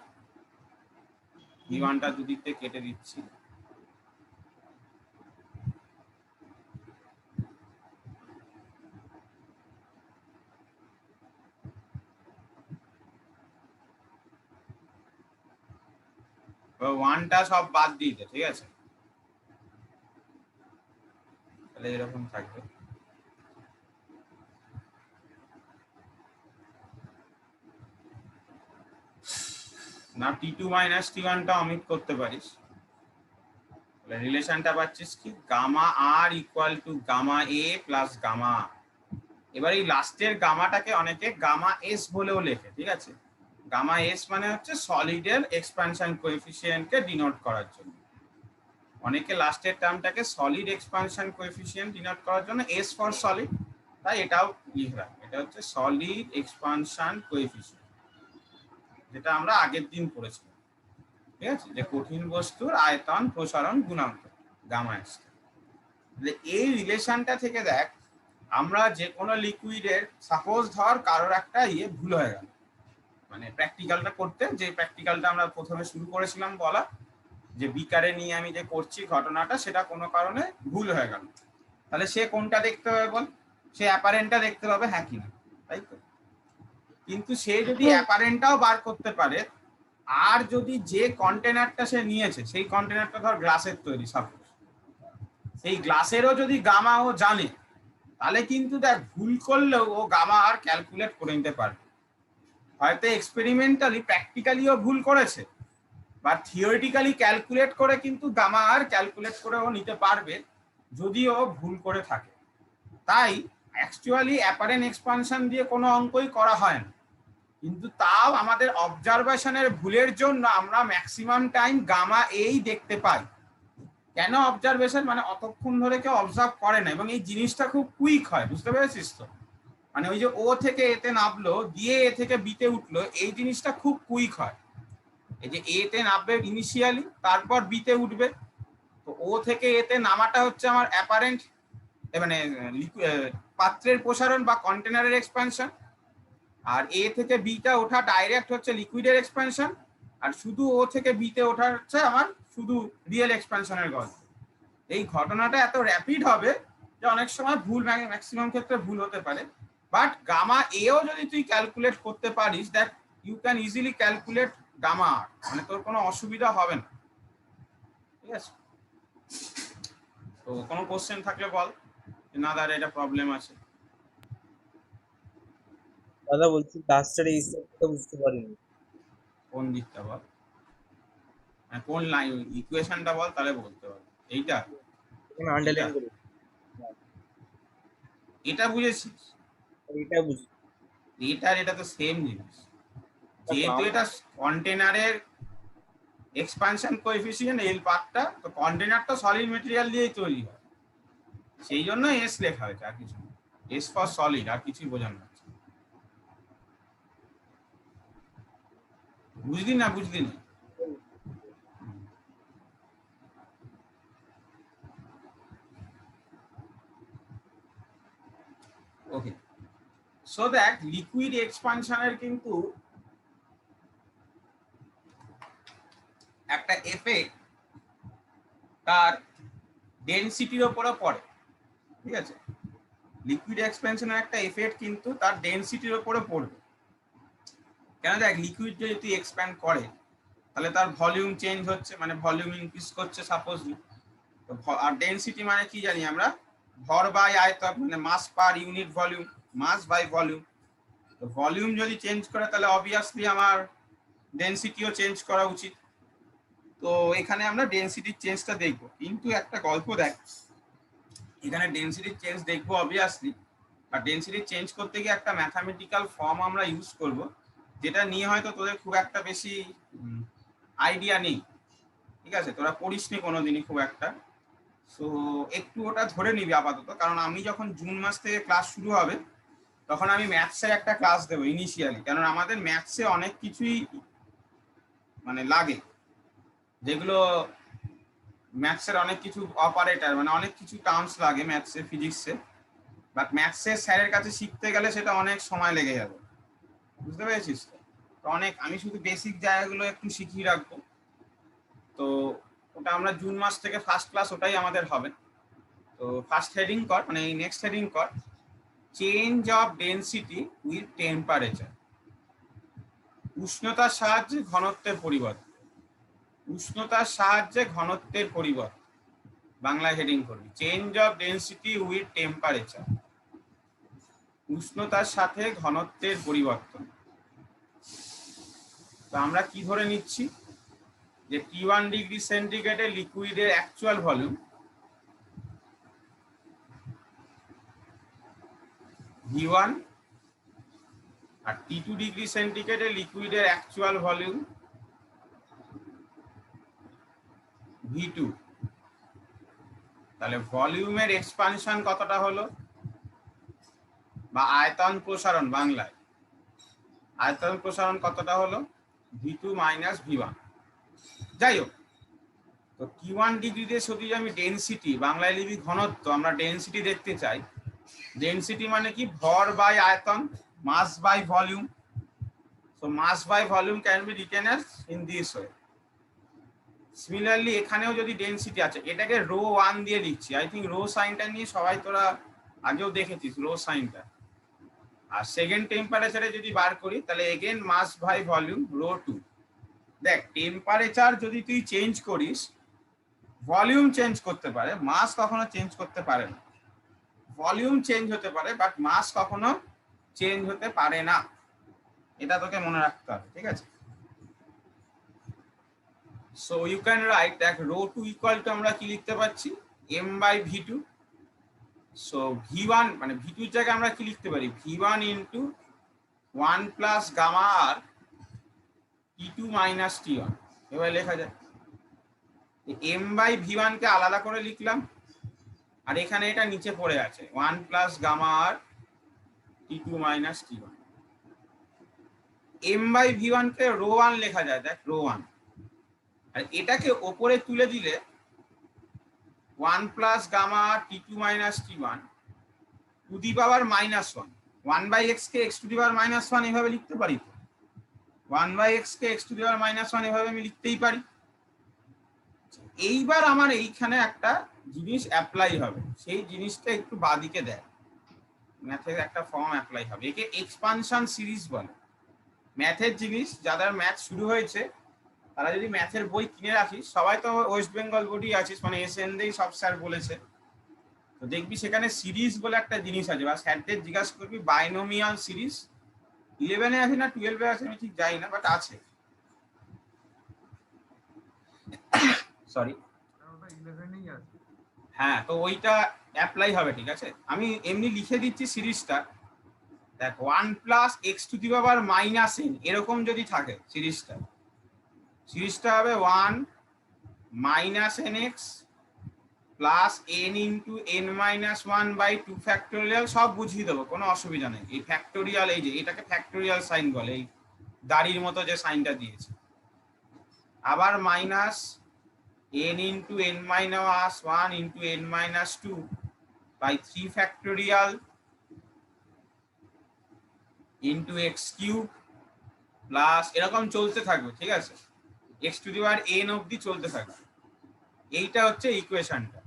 v1টা দুদিক থেকে কেটে দিচ্ছি। ওয়ানটা সব বাদ দিতে, ঠিক আছে? তাহলে এরকম থাকবে। না t2 minus t1টা অমিট করতে পারিস। তাহলে রিলেশনটা পাচ্ছিস কি? Gamma r equal to gamma a plus gamma. এবার এই লাস্টের গামাটাকে অনেকে গামা s বলেও লেখে, ঠিক আছে? গামা s মানে হচ্ছে সলিডের এক্সপানশন কোএফিসিয়েন্টকে ডিনোট করার জন্য। অনেকে লাস্টের টার্মটাকে সলিড এক্সপানশন কোএফিসিয়েন্ট ডিনোট করার জন্য s ফর সলিড, তাই এটাও লিখলাম। এটা হচ্ছে সলিড এক্সপানশন কোএফিসিয়েন্ট, যেটা আমরা আগের দিন পড়েছিলাম, ঠিক আছে? যে কঠিন বস্তুর আয়তন প্রসারণ গুণাঙ্ক গামা এস। এই রিলেশনটা থেকে দেখ আমরা যে কোনো লিকুইডের সাপোজ ধর কারোর একটা ভুল হয়ে গেল, মানে প্র্যাকটিক্যালটা করতে, যে প্র্যাকটিক্যালটা আমরা প্রথমে শুরু করেছিলাম বলা, যে বিকারে নিয়ে আমি যে করছি ঘটনাটা, সেটা কোনো কারণে ভুল হয়ে গেল। তাহলে সে কোনটা দেখতে হবে বল? সে অ্যাপারেন্টটা দেখতে পাবে, হ্যাঁ কি না, তাই তো? কিন্তু সে যদি অ্যাপারেন্টটাও বার করতে পারে, আর যদি যে কন্টেনারটা সে নিয়েছে সেই কন্টেনারটা ধর গ্লাসের তৈরি, সাপোজ সেই গ্লাসেরও যদি গামা ও জানে, তাহলে কিন্তু দেখ ভুল করলেও ও গামা আর ক্যালকুলেট করে নিতে পারবে। হয়তো এক্সপেরিমেন্টালি প্র্যাকটিক্যালিও ভুল করেছে, বা থিওরিটিক্যালি ক্যালকুলেট করে কিন্তু গামা আর ক্যালকুলেট করেও নিতে পারবে যদিও ভুল করে থাকে। তাই অ্যাকচুয়ালি অ্যাপারেন্ট এক্সপানশন দিয়ে কোনো অঙ্কই করা হয় না, কিন্তু তাও আমাদের অবজারভেশনের ভুলের জন্য আমরা ম্যাক্সিমাম টাইম গামা এই দেখতে পাই। কেন অবজারভেশন? মানে অতক্ষণ ধরে কেউ অবজার্ভ করে না, এবং এই জিনিসটা খুব কুইক হয়, বুঝতে পেরেছিস তো? মানে ওই যে ও থেকে এতে নামলো, দিয়ে এ থেকে বিতে উঠলো, এই জিনিসটা খুব কুইক হয়। এই যে এতে নামবে ইনিশিয়ালি, তারপর বিতে উঠবে, তো ও থেকে এতে নামাটা হচ্ছে আমার অ্যাপারেন্ট, মানে পাত্রের প্রসারণ বা কন্টেনারের এক্সপানশন, আর এ থেকে বিটা ওঠা ডাইরেক্ট হচ্ছে লিকুইডের এক্সপানশন, আর শুধু ও থেকে বিতে ওঠা হচ্ছে আমার শুধু রিয়েল এক্সপানশনের গল্প। এই ঘটনাটা এত র্যাপিড হবে যে অনেক সময় ভুল, ম্যাক্সিমাম ক্ষেত্রে ভুল হতে পারে, বাট গামা এও যদি তুই ক্যালকুলেট করতে পারিস, that you can easily calculate gamma, মানে তোর কোনো অসুবিধা হবে না, ঠিক আছে? তো কোনো কোশ্চেন থাকলে বল, না দাদা এটা প্রবলেম আছে। দাদা বলছি লাস্টের এই স্টেপটা বুঝতে পারিনি। কোন দিকটা বল? কোন লাইন ইকুয়েশনটা বল, তাহলে বলতে পারবো। এইটা এখানে আন্ডারলাইন করি, এটা বুঝেছিস? এটা বুঝি। এটা তো সেম জিনিস, যেহেতু এটা কন্টেনারের এক্সপানশন কোএফিসিয়েন্ট এল পার্টটা, তো কন্টেনারটা সলিড মেটেরিয়াল দিয়েই তৈরি হয়, সেই জন্য এস লেখা হয়েছে, আর কিছু না। এস ফর সলিড, আর কিছুই বোঝানো হচ্ছে। বুঝলি না? বুঝলি না? ওকে, সো দ্যাট লিকুইড এক্সপানশনের কিন্তু একটা এফেক্ট তার ডেনসিটির উপরে পড়ে, ঠিক আছে? লিকুইড এক্সপানশনের একটা এফেক্ট কিন্তু তার ডেনসিটির উপরে পড়বে। কেন? দেখ, লিকুইড যদি তুই এক্সপ্যান্ড করে তাহলে তার ভলিউম চেঞ্জ হচ্ছে, মানে ভলিউম ইনক্রিজ করছে সাপোজলি। তো আর ডেনসিটি মানে কি জানি আমরা? ভর বাই আয়তন, মানে mass per unit volume, mass by volume. তো ভলিউম যদি চেঞ্জ করে তাহলে অবভিয়াসলি আমার ডেনসিটিও চেঞ্জ করা উচিত। তো এখানে আমরা ডেনসিটির চেঞ্জটা দেখবো, কিন্তু একটা গল্প দেখ, এখানে ডেনসিটির চেঞ্জ দেখবো অবভিয়াসলি, আর ডেনসিটি চেঞ্জ করতে গিয়ে একটা ম্যাথামেটিক্যাল ফর্ম আমরা ইউজ করব, যেটা নিয়ে হয়তো তোদের খুব একটা বেশি আইডিয়া নেই, ঠিক আছে? তোরা পড়িসনি কোনোদিনই খুব একটা। সো একটু ওটা ধরে নিবি আপাতত, কারণ আমি যখন জুন মাস থেকে ক্লাস শুরু হবে তখন আমি ম্যাথসের একটা ক্লাস দেবো ইনিশিয়ালি, কারণ আমাদের ম্যাথসে অনেক কিছুই মানে লাগে, যেগুলো ম্যাথসের অনেক কিছু অপারেটর, মানে অনেক কিছু টার্মস লাগে ম্যাথসে, ফিজিক্সে, বাট ম্যাথসের স্যারের কাছে শিখতে গেলে সেটা অনেক সময় লেগে যাবে, বুঝতে পেরেছিস? তো অনেক, আমি শুধু বেসিক জায়গাগুলো একটু শিখিয়ে রাখবো। তো ওটা আমরা জুন মাস থেকে ফার্স্ট ক্লাস ওটাই আমাদের হবে। তো ফার্স্ট হেডিং কর, মানে এই নেক্সট হেডিং কর, change of density with temperature. উষ্ণতার সাহায্যে ঘনত্বের পরিবর্তন, উষ্ণতার সাহায্যে ঘনত্বের পরিবর্তন, বাংলায় হেডিং করবি change of density with temperature, উষ্ণতার সাথে ঘনত্বের পরিবর্তন। তো আমরা কি ধরে নিচ্ছি যে T1 ডিগ্রি সেন্টিগ্রেডে লিকুইডের অ্যাকচুয়াল ভলিউম V1, আর T2 ডিগ্রি সেন্টিগ্রেডে লিকুইডের অ্যাকচুয়াল ভলিউম V2। তাহলে ভলিউমের এক্সপানশন কতটা হলো, বা আয়তন প্রসারণ, বাংলায় আয়তন প্রসারণ কতটা হলো? V2 minus V1। যাই হোক, তো T1 ডিগ্রিতে যদি আমি ডেনসিটি, বাংলায় লিখি ঘনত্ব, আমরা ডেনসিটি দেখতে চাই। ডেনসিটি মানে কি? ভর বাই আয়তন, mass by volume. So mass by volume can be written as in this way. Similarly এখানেও যদি ডেনসিটি আছে, এটাকে রো 1 দিয়ে লিখছি। আই থিঙ্ক রো সাইনটা নিয়ে সবাই তোরা আগেও দেখেছিস, রো সাইনটা। আর সেকেন্ড টেম্পারেচারে যদি বার করি তাহলে again mass by volume, rho 2। দেখ, টেম্পারেচার যদি তুই চেঞ্জ করিস, ভলিউম চেঞ্জ করতে পারে, মাস কখনো চেঞ্জ করতে পারে না। ভলিউম চেঞ্জ হতে পারে, বাট মাস কখনো চেঞ্জ হতে পারে না, এটা তোকে মনে রাখতে হবে, ঠিক আছে? সো ইউ ক্যান রাইট, দেখ রো 2 ইকুয়াল টু আমরা কি লিখতে পাচ্ছি? m by V2। So V1 মানে V2 এর জায়গায় আমরা কি লিখতে পারি? V1 ইন্টু 1 প্লাস গামা আর T2 মাইনাস T1, এবার লেখা যায়। m বাই V1 কে আলাদা করে লিখলাম, আর এখানে এটা নিচে পড়ে আছে 1 plus gamma R T2 minus T1। m by V1 কে রো 1 লেখা যায়, দেখ রো 1, আর এটাকে ওপরে তুলে দিলে 1 plus gamma T2 minus T1 to the power -1। 1 by x কে x টু দি পাওয়ার -1 এভাবে লিখতে পারি তো। 1 বাই x কে x টু দি পাওয়ার -1 এভাবে আমি লিখতেই পারি। এইবার আমার এইখানে একটা জিনিস অ্যাপ্লাই হবে, সেই জিনিসটা একটু বাদিকে দেয়, ম্যাথের একটা ফর্ম অ্যাপ্লাই হবে, একে এক্সপানশন সিরিজ বলে। ম্যাথের জিনিস, যাদের ম্যাথ শুরু হয়েছে তারা যদি ম্যাথের বই কিনে রাখিস, সবাই তো ওয়েস্ট বেঙ্গল বোর্ডই আছিস, মানে SNদেই সব স্যার বলেছে, তো দেখবি সেখানে সিরিজ বলে একটা জিনিস আছে, বা স্যারদের জিজ্ঞাসা করবি বাইনোমিয়াল সিরিজ, 11-এ আছে না 12-এ আছে আমি ঠিক জানি না, বাট আছে। সরি, হ্যাঁ, তো ওইটা অ্যাপ্লাই হবে, ঠিক আছে? আমি এমনি লিখে দিচ্ছি সিরিজটা। দেখ 1 plus x to the power -n এরকম যদি থাকে সিরিজটা, সিরিজটা হবে 1 minus nx plus n into n minus 1 by 2 factorial. সব বুঝিয়ে দেবো, কোনো অসুবিধা নেই। এই ফ্যাক্টোরিয়াল, এই যে এটাকে ফ্যাক্টোরিয়াল সাইন বলে, এই দাড়ির মতো যে সাইনটা দিয়েছে। আবার minus n into n minus 1 into n minus 2 by 3 factorial into x cube plus, এরকম চলতে থাকবে, ঠিক আছে, x to the power n অবধি চলতে থাকবে। এইটা হচ্ছে ইকুয়েশনটা।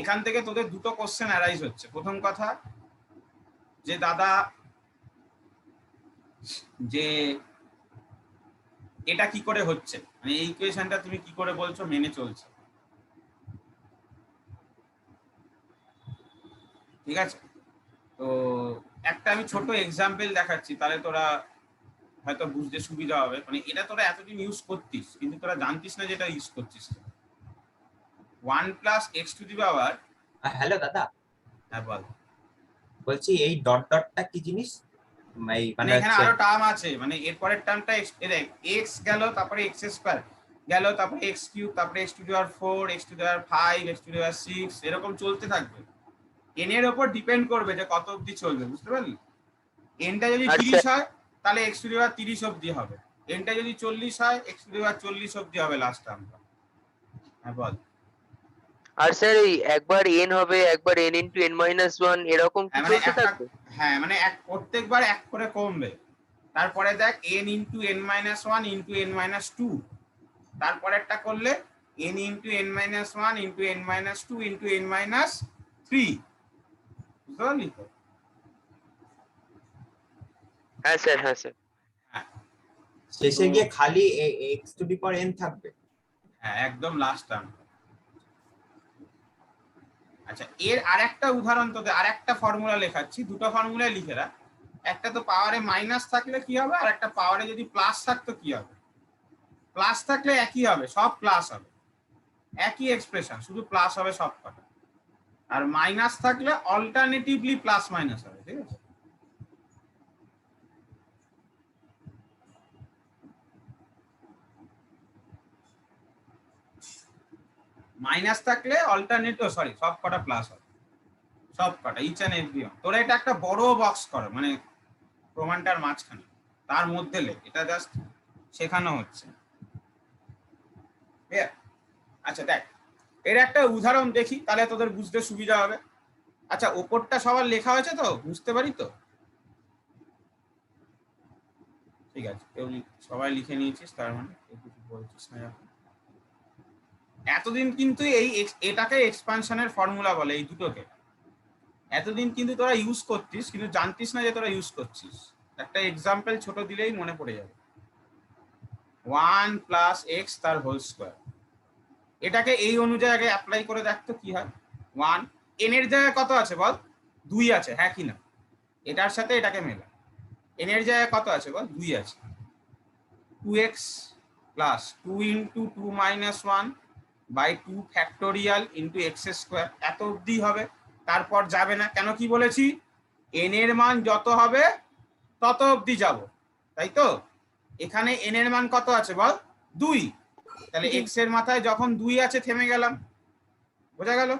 এখান থেকে তোদের দুটো কোশ্চেন অ্যারাইজ হচ্ছে। প্রথম কথা যে দাদা, যে এটা কি করে হচ্ছে, মানে এই ইকুয়েশনটা তুমি কি করে বলছো মেনে চলছে, ঠিক আছে। তো একটা আমি ছোট এক্সাম্পল দেখাচ্ছি, তাহলে তোরা হয়তো বুঝতে সুবিধা হবে। মানে এটা তোরা এতদিন ইউজ করতিস, কিন্তু তোরা জানতিস না যেটা ইউজ করছিস। 1 plus x to the power, hello দাদা, হ্যাঁ বল। বলছি এই ডট ডটটা কি জিনিস? এই মানে এখানে আরো টার্ম আছে, মানে এরপরের টার্মটা এক্স গেল, তারপরে এক্স স্কয়ার গেল, তারপরে এক্স কিউব, তারপরে x to the power 4, x to the power 5, x to the power 6, এরকম চলতে থাকবে। এন এর উপর ডিপেন্ড করবে যে কত অবধি চলবে, বুঝতে পারলি? এনটা যদি 30 হয় তাহলে এক্স টু দি পাওয়ার 30 অবধি হবে। এনটা যদি 40 হয় এক্স টু দি পাওয়ার 40 অবধি হবে লাস্ট টার্মটা। হ্যাঁ বল। আর স্যার এই একবার n হবে, একবার n ইনটু n মাইনাস 1 এরকম কি মানে চলতে থাকবে? হ্যাঁ, মানে প্রত্যেকবার এক করে কমবে। তারপরে দেখ n into n minus 1 into n minus 2, তারপরে একটা করলে n into n minus 1 into n minus 2 into n minus 3, বুঝতে পারলি তো? হ্যাঁ স্যার, হ্যাঁ স্যার। হ্যাঁ, শেষে গিয়ে খালি x to the power n থাকবে। হ্যাঁ, একদম লাস্ট টার্ম। আচ্ছা, এর আরেকটা উদাহরণ তোদের, আরেকটা ফর্মুলা লেখাচ্ছি, দুটো ফর্মুলা লিখে রাখ। একটা তো পাওয়ারে মাইনাস থাকলে কি হবে, আর একটা পাওয়ারে যদি প্লাস থাকতো কি হবে। প্লাস থাকলে একই হবে, সব প্লাস হবে, একই এক্সপ্রেশন, শুধু প্লাস হবে সব কটা। আর মাইনাস থাকলে অল্টারনেটিভলি প্লাস মাইনাস হবে, ঠিক আছে। মাইনাস থাকলে অল্টারনেটিভ, সরি, সব কটা প্লাস হবে, সব কটা, ইচ এন্ড এভরি ওয়ান। তোরা এটা একটা বড় বক্স কর, মানে প্রমাণটার মাঝখানে, তার মধ্যে লেখ, এটা জাস্ট শেখানো হচ্ছে। আচ্ছা দেখ, এর একটা উদাহরণ দেখি, তাহলে তোদের বুঝতে সুবিধা হবে। আচ্ছা, ওপরটা সবার লেখা হয়েছে তো, বুঝতে পারি তো? ঠিক আছে, সবাই লিখে নিয়েছিস, তার মানে কিছু বলছিস না এখন। এতদিন কিন্তু এটাকে এক্সপানশনের ফর্মুলা বলে, এই দুটোকে এতদিন কিন্তু তোরা ইউজ করতিস, কিন্তু জানতিস না যে তোরা ইউজ করছিস। একটা এক্সাম্পল ছোট দিলেই মনে পড়ে যাবে। 1 প্লাস এক্স তার হোল স্কোয়ার, এটাকে এই অনুযায়ী আগে অ্যাপ্লাই করে দেখতো কি হয়। 1, এন এর জায়গায় কত আছে বল? 2 আছে, হ্যাঁ কি না? এটার সাথে এটাকে মেলা। এন এর জায়গায় কত আছে বল? 2 আছে। 2x plus 2 into 2 minus 1 by 2 factorial into x square, এত অবধি হবে, তারপর যাবে না। কেন, কি বলেছি? এন এর মান যত হবে তত অবধি যাব, তাই তো? এখানে এন এর মান কত আছে বল? 2, তাহলে এক্স এর মাথায় যখন 2 আছে থেমে গেলাম, বোঝা গেল?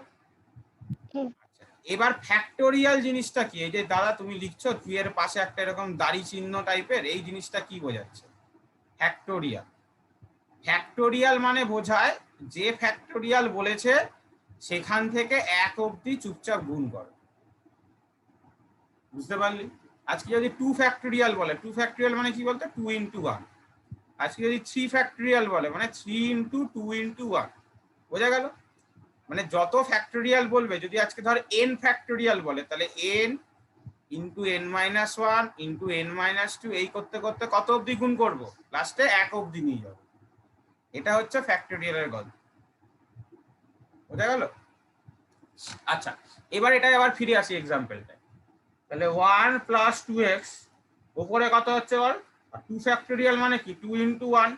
এবার ফ্যাক্টোরিয়াল জিনিসটা কি? এই যে দাদা তুমি লিখছো 2 এর পাশে একটা এরকম দাড়ি চিহ্ন টাইপের, এই জিনিসটা কি বোঝাচ্ছে? ফ্যাক্টোরিয়াল। ফ্যাক্টোরিয়াল মানে বোঝায় যে ফ্যাক্টোরিয়াল বলেছে সেখান থেকে 1 অবধি চুপচাপ গুণ করো, বুঝতে পারলি? আজকে যদি 2 ফ্যাক্টোরিয়াল বলে, 2 ফ্যাক্টোরিয়াল মানে কি বলতো? 2 ইন্টু 1। আজকে যদি 3 ফ্যাক্টোরিয়াল বলে, মানে 3 ইন্টু 2 ইন্টু 1, বোঝা গেল? মানে যত ফ্যাক্টোরিয়াল বলবে, যদি আজকে ধর n ফ্যাক্টোরিয়াল বলে, তাহলে n into n minus 1 into n minus 2, এই করতে করতে কত অবধি গুণ করবো? লাস্টে 1 অবধি নিয়ে যাবো। এটা হচ্ছে ফ্যাক্টোরিয়ালের গল্প, বোঝা গেল? আচ্ছা, এবার এটা আবার ফিরে আসি এক্সাম্পলটা। তাহলে 1 প্লাস 2x, ওপরে কত হচ্ছে বল? 2 ফ্যাক্টোরিয়াল মানে কি? 2 ইন্টু 1,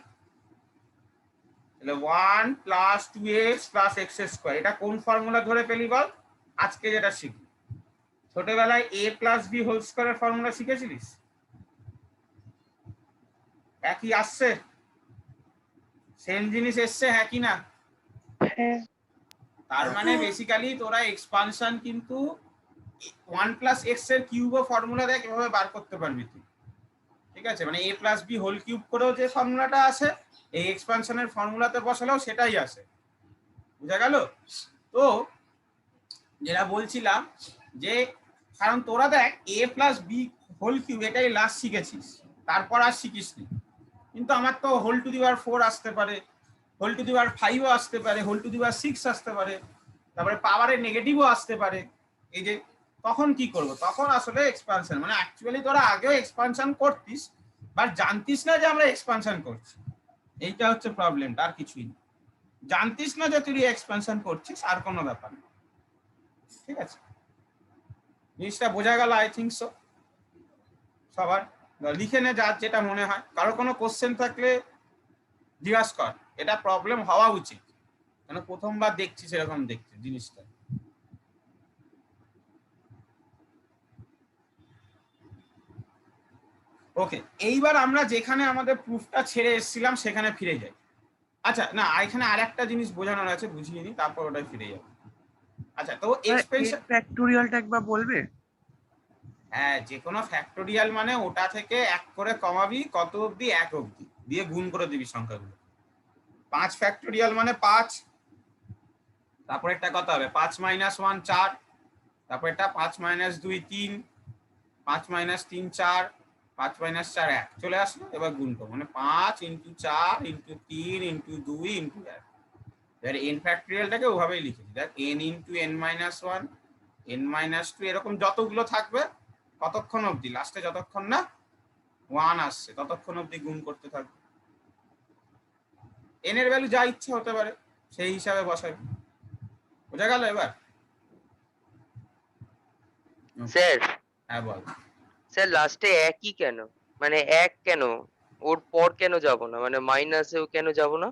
তাহলে 1 plus 2x plus x square. এটা কোন ফর্মুলা ধরে পেলি বল? আজকে যেটা শিখলি, ছোটবেলায় a প্লাস বি হোল স্কোয়ারের ফর্মুলা শিখেছিলিস, একই আসছে? সেম জিনিস এসছে, হ্যাঁ কি না? হ্যাঁ। তার মানে বেসিক্যালি তোরা এক্সপানশন কিন্তু 1 + x এর কিউব ফর্মুলা দেখ এভাবে বার করতে পারবি তুই, ঠিক আছে? মানে a + b হোল কিউব করেও যে ফর্মুলাটা আসে এই এক্সপানশনের ফর্মুলাতে বসালেও সেটাই আসে, বুঝা গেল? তো যেটা বলছিলাম যে কারণ তোরা দেখ a + b হোল কিউব এটাই লাস্ট শিখেছিস, তারপর আর শিখিসনি। কিন্তু আমার তো হোল টু দি পাওয়ার 4 আসতে পারে, হোল টু দি পাওয়ার 5ও আসতে পারে, হোল টু দি পাওয়ার 6 আসতে পারে, তারপরে পাওয়ারের নেগেটিভও আসতে পারে। এই যে তখন কি করব? তখন আসলে এক্সপানশন মানে অ্যাকচুয়ালি তোরা আগেও এক্সপানশন করতিস বাট জানতিস না যে আমরা এক্সপানশন করছি। এইটা হচ্ছে প্রবলেমটা, আর কিছুই না। জানতিস না যে তুই এক্সপানশন করছিস, আর কোনো ব্যাপার না, ঠিক আছে? জিনিসটা বোঝা গেল আই থিঙ্ক সো সবার। লিখে নে যার যেটা মনে হয়, কারো কোনো কোশ্চেন থাকলে জিজ্ঞাসা কর, এটা প্রবলেম হওয়া উচিত, কেন প্রথমবার দেখছি সেরকম দেখছি জিনিসটা। ওকে, এইবার আমরা যেখানে আমাদের প্রুফটা ছেড়ে এসেছিলাম সেখানে ফিরে যাই। আচ্ছা না, এখানে আর একটা জিনিস বোঝানোর আছে, বুঝিয়ে নি, তারপর ওটাই ফিরে যাব। আচ্ছা, তো এক্সপেনশন ফ্যাক্টোরিয়ালটা একবার বলবে? হ্যাঁ, যে কোনো ফ্যাক্টোরিয়াল মানে ওটা থেকে 1 করে কমাবি কত অবধি? 1 অবধি দিয়ে গুণ করে দিবি সংখ্যাগুলো। 5 ফ্যাক্টোরিয়াল মানে 5, তারপর একটা কত হবে? 5 - 1 4, তারপর এটা 5 - 2 3, 5 - 3 4, 5 - 4 1 চলে আসলো। এবার গুণ করো, মানে 5 × 4 × 3 × 2 × 1। এবার n ফ্যাক্টোরিয়ালটাকে ওভাবেই লিখেছি, দেখ n × n - 1 n - 2 এরকম যতগুলো থাকবে কতক্ষণ অবধি, লাস্টে যতক্ষণ না 1 আসছে ততক্ষণ অবধি গুণ করতে থাকবে। n এর ভ্যালু যা ইচ্ছা হতে পারে সেই হিসাবে বসাবি, বোঝা গেল এবার? স্যার হ্যাঁ বল। স্যার লাস্টে একই কেন, মানে 1 কেন, ওর পর কেন যাব না, মানে মাইনাসেও কেন যাব না?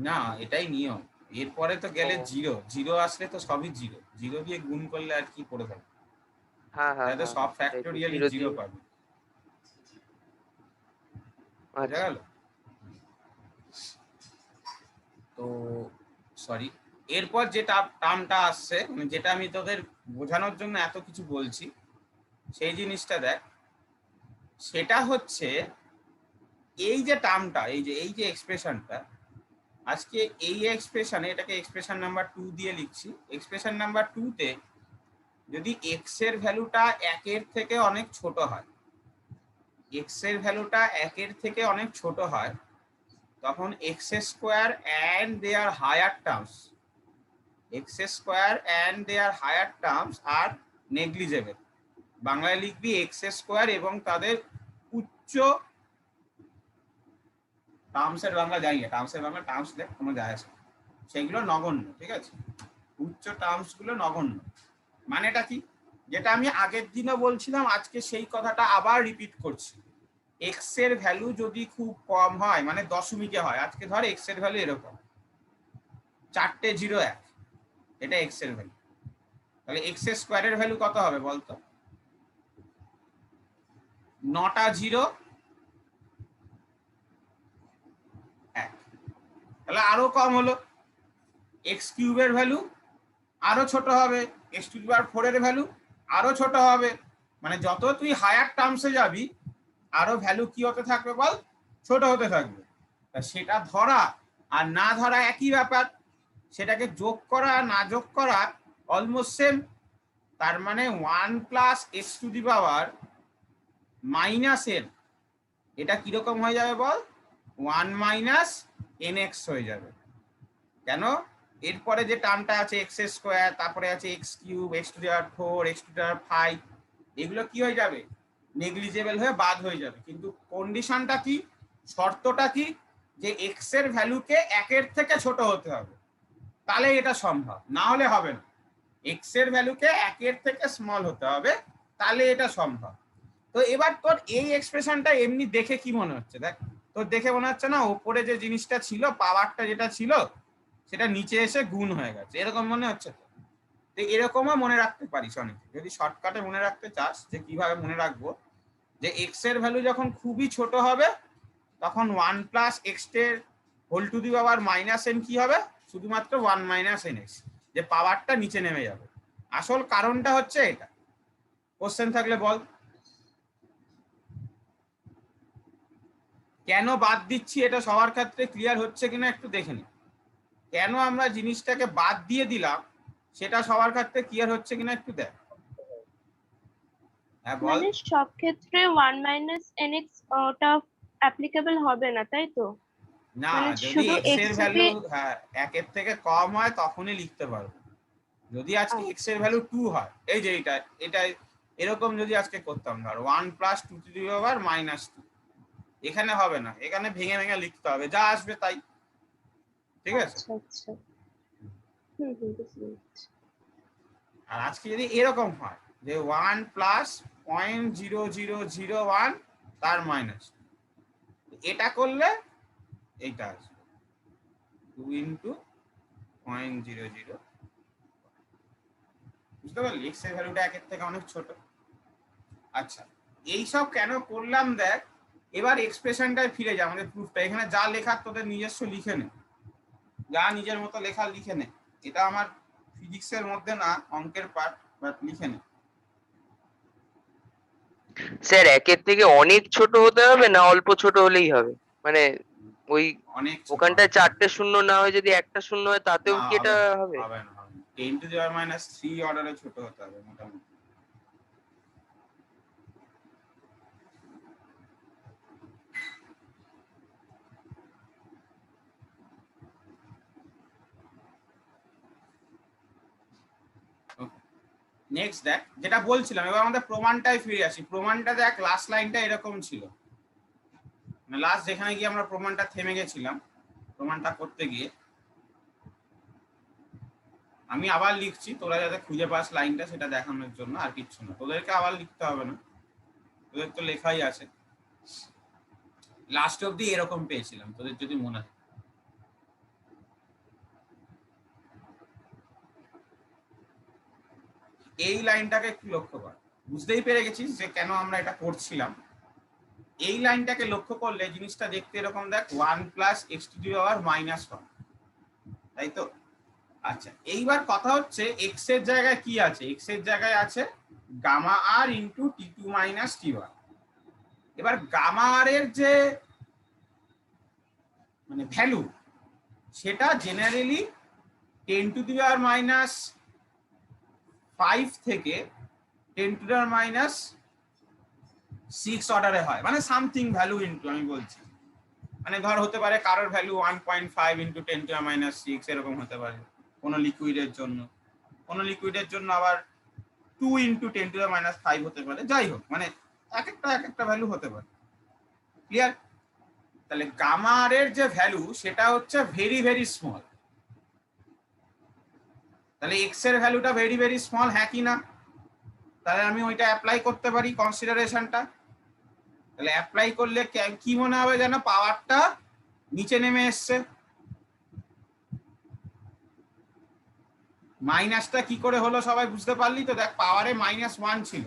না, এটাই নিয়ম। এরপরে তো গেলে ও। 0 0 আসলে তো সবই 0 0 দিয়ে গুণ করলে আর কি পড়ে থাকবে? হ্যাঁ হ্যাঁ তাহলে তো হ্যাঁ সব হ্যাঁ, তাই তো, ফ্যাক্টোরিয়ালই 0 0 দিয়ে। পাবে, বোঝা আচ্ছা। গেল? তো সরি, এরপর যে টার্মটা আসছে, মানে যেটা আমি তোদের বোঝানোর জন্য এত কিছু বলছি সেই জিনিসটা দেখ, সেটা হচ্ছে এই যে টার্মটা, এই যে এক্সপ্রেশনটা, আজকে এই এক্সপ্রেশনে এটাকে এক্সপ্রেশন নাম্বার 2 দিয়ে লিখছি। এক্সপ্রেশন নাম্বার 2 তে যদি x এর ভ্যালুটা 1 এর থেকে অনেক ছোট হয়, x এর ভ্যালুটা 1 এর থেকে অনেক ছোট হয়, তখন x² and their higher terms, x² and their higher terms are negligible। বাংলায় লিখবি x² এবং তাদের উচ্চ টার্মসের বাংলা জানি না, টার্মসের বাংলা টার্মস লেখ, কোনো যায় আসে না, সেগুলো নগণ্য, ঠিক আছে? উচ্চ টার্মস গুলো নগণ্য। মানেটা কি? যেটা আমি আগের দিনও বলছিলাম, আজকে সেই কথাটা আবার রিপিট করছি। এক্স এর ভ্যালু যদি খুব কম হয়, মানে দশমিকে হয়, আজকে ধর এক্স এর ভ্যালু এরকম 4টে 0 1, এটা এক্স এর ভ্যালু, তাহলে x² এর ভ্যালু কত হবে বলতো? 9টা 0 1, তাহলে আরো কম হলো। x³ এর ভ্যালু আরো ছোট হবে, x⁴ এর ভ্যালু আরো ছোট হবে, মানে যত তুই হায়ার টার্মসে যাবি আরো ভ্যালু কি হতে থাকবে বল? ছোট হতে থাকবে। তা সেটা ধরা আর না ধরা একই ব্যাপার, সেটাকে যোগ করা আর না যোগ করা অলমোস্ট সেম। তার মানে 1 + x⁻⁻n, এটা কিরকম হয়ে যাবে বল? 1 - nx হয়ে যাবে। কেন? এরপরে যে টার্মটা আছে x², তারপরে আছে x³ x⁴ x⁵, এগুলো কি হয়ে যাবে? নেগলিজেবল হয়ে বাদ হয়ে যাবে। কিন্তু কন্ডিশনটা কি, শর্তটা কি? যে x এর ভ্যালুকে 1 এর থেকে ছোট হতে হবে, তাহলে এটা সম্ভব, না হলে হবে না। x এর ভ্যালুকে 1 এর থেকে স্মল হতে হবে, তাহলে এটা সম্ভব। তো এবার তোর এই এক্সপ্রেশনটা এমনি দেখে কি মনে হচ্ছে? দেখ, তোর দেখে মনে হচ্ছে না ওপরে যে জিনিসটা ছিল, পাওয়ারটা যেটা ছিল সেটা নিচে এসে গুণ হয়ে গেছে, এরকম মনে হচ্ছে? তো এরকমও মনে রাখতে পারিস অনেকে, যদি শর্টকাটে মনে রাখতে চাস যে কিভাবে মনে রাখবো, যে x এর ভ্যালু যখন খুবই ছোট হবে তখন 1 + x এর whole to the power minus n কি হবে, শুধুমাত্র 1 মাইনাস এন এক্স, যে পাওয়ারটা নিচে নেমে যাবে। আসল কারণটা হচ্ছে এটা। কোশ্চেন থাকলে বল। কেন বাদ দিচ্ছি এটা সবার ক্ষেত্রে ক্লিয়ার হচ্ছে কিনা একটু দেখে নি। কেন আমরা জিনিসটাকে বাদ দিয়ে দিলাম সেটা সবার ক্ষেত্রে ক্লিয়ার হচ্ছে কিনা একটু দেখ। হ্যাঁ বল। মানে সব ক্ষেত্রে 1 মাইনাস nx ওটা অ্যাপ্লিকেবল হবে না, তাই তো? না, মানে যদি শুধু এক্স x এর যদি ভ্যালু হ্যাঁ 1 এর থেকে কম হয় তখনই লিখতে পারবো। যদি আজকে এক্স এর ভ্যালু 2 হয়, এই যে এটা এরকম যদি আজকে করতাম ধর 1 plus 2 two the power minus 2, এখানে হবে না, এখানে ভেঙে ভেঙে লিখতে হবে, যা আসবে তাই। ঠিক আছে? আচ্ছা আচ্ছা, হুম হুম, বুঝতে পেরেছি। আর আজকে যদি এরকম হয় যে 1 প্লাস 0.0001 তার মাইনাস, এটা করলে এইটা আসবে 2 ইন্টু 0.00, বুঝতে পারলি? এক্স এর ভ্যালুটা 1 এর থেকে অনেক ছোট। আচ্ছা, এইসব কেন করলাম দেখ। এবার এক্সপ্রেশনটায় ফিরে যা, আমাদের প্রুফটা। এখানে যা লেখার তোদের নিজস্ব লিখে নে, যা নিজের মতো লেখা লিখে নে। এটা আমার ফিজিক্সের মধ্যে না, অঙ্কের পার্ট, বাট লিখে নে। স্যার 1 থেকে অনেক ছোট হতে হবে না অল্প ছোট হলেই হবে? মানে ওই অনেক ছোট ওখানটায় 4টে শূন্য না হয় যদি একটা শূন্য হয় তাতেও না, কি এটা হবে না, হবে? হবে না, হবে না। 10 টু দি পাওয়ার মাইনাস 3 অর্ডারে ছোট হতে হবে মোটামুটি। নেক্সট দেখ, যেটা বলছিলাম, এবার আমাদের প্রমাণটায় ফিরে আসি। প্রমাণটা দেখ, লাস্ট লাইনটা এরকম ছিল, মানে লাস্ট যেখানে গিয়ে আমরা প্রমাণটা থেমে গেছিলাম, প্রমাণটা করতে গিয়ে। আমি আবার লিখছি, তোরা যাতে খুঁজে পাস লাইনটা, সেটা দেখানোর জন্য, আর কিচ্ছু না। তোদেরকে আবার লিখতে হবে না, তোদের তো লেখাই আছে। লাস্ট অব্দি এরকম পেয়েছিলাম, তোদের যদি মনে হয়। এই লাইনটাকে একটু লক্ষ্য কর, বুঝতেই পেরে গেছিস যে কেন আমরা এটা করছিলাম। এই লাইনটাকে লক্ষ্য করলে জিনিসটা দেখতে এরকম দেখ, 1 plus x to the power minus 1, তাই তো? আচ্ছা, এইবার কথা হচ্ছে এক্স এর জায়গায় কি আছে? এক্স এর জায়গায় আছে গামা আর ইন্টু টি2 মাইনাস টি1। এবার গামা আর এর যে মানে ভ্যালু, সেটা generally 10 to the power minus 5 থেকে 10 টু দি পাওয়ার মাইনাস 6 অর্ডারে হয়, মানে সামথিং ভ্যালু ইন্টু, আমি বলছি মানে ধর হতে পারে কারোর value 1.5 into 10 to the minus 6 এরকম হতে পারে কোনো লিকুইডের জন্য, কোনো লিকুইডের জন্য আবার 2 ইন্টু 10 টু দি মাইনাস 5 হতে পারে। যাই হোক, মানে এক একটা ভ্যালু হতে পারে। ক্লিয়ার? তাহলে গামা আর এর যে ভ্যালু, সেটা হচ্ছে ভেরি ভেরি স্মল। তাহলে এক্স এর ভ্যালুটা ভেরি ভেরি স্মল, হ্যাঁ কি না? তাহলে আমি ওইটা অ্যাপ্লাই করতে পারি কনসিডারেশনটা। তাহলে অ্যাপ্লাই করলে কি মনে হবে যেন পাওয়ারটা নিচে নেমে এসছে। মাইনাসটা কি করে হলো সবাই বুঝতে পারলি তো? দেখ, পাওয়ারে -1 ছিল,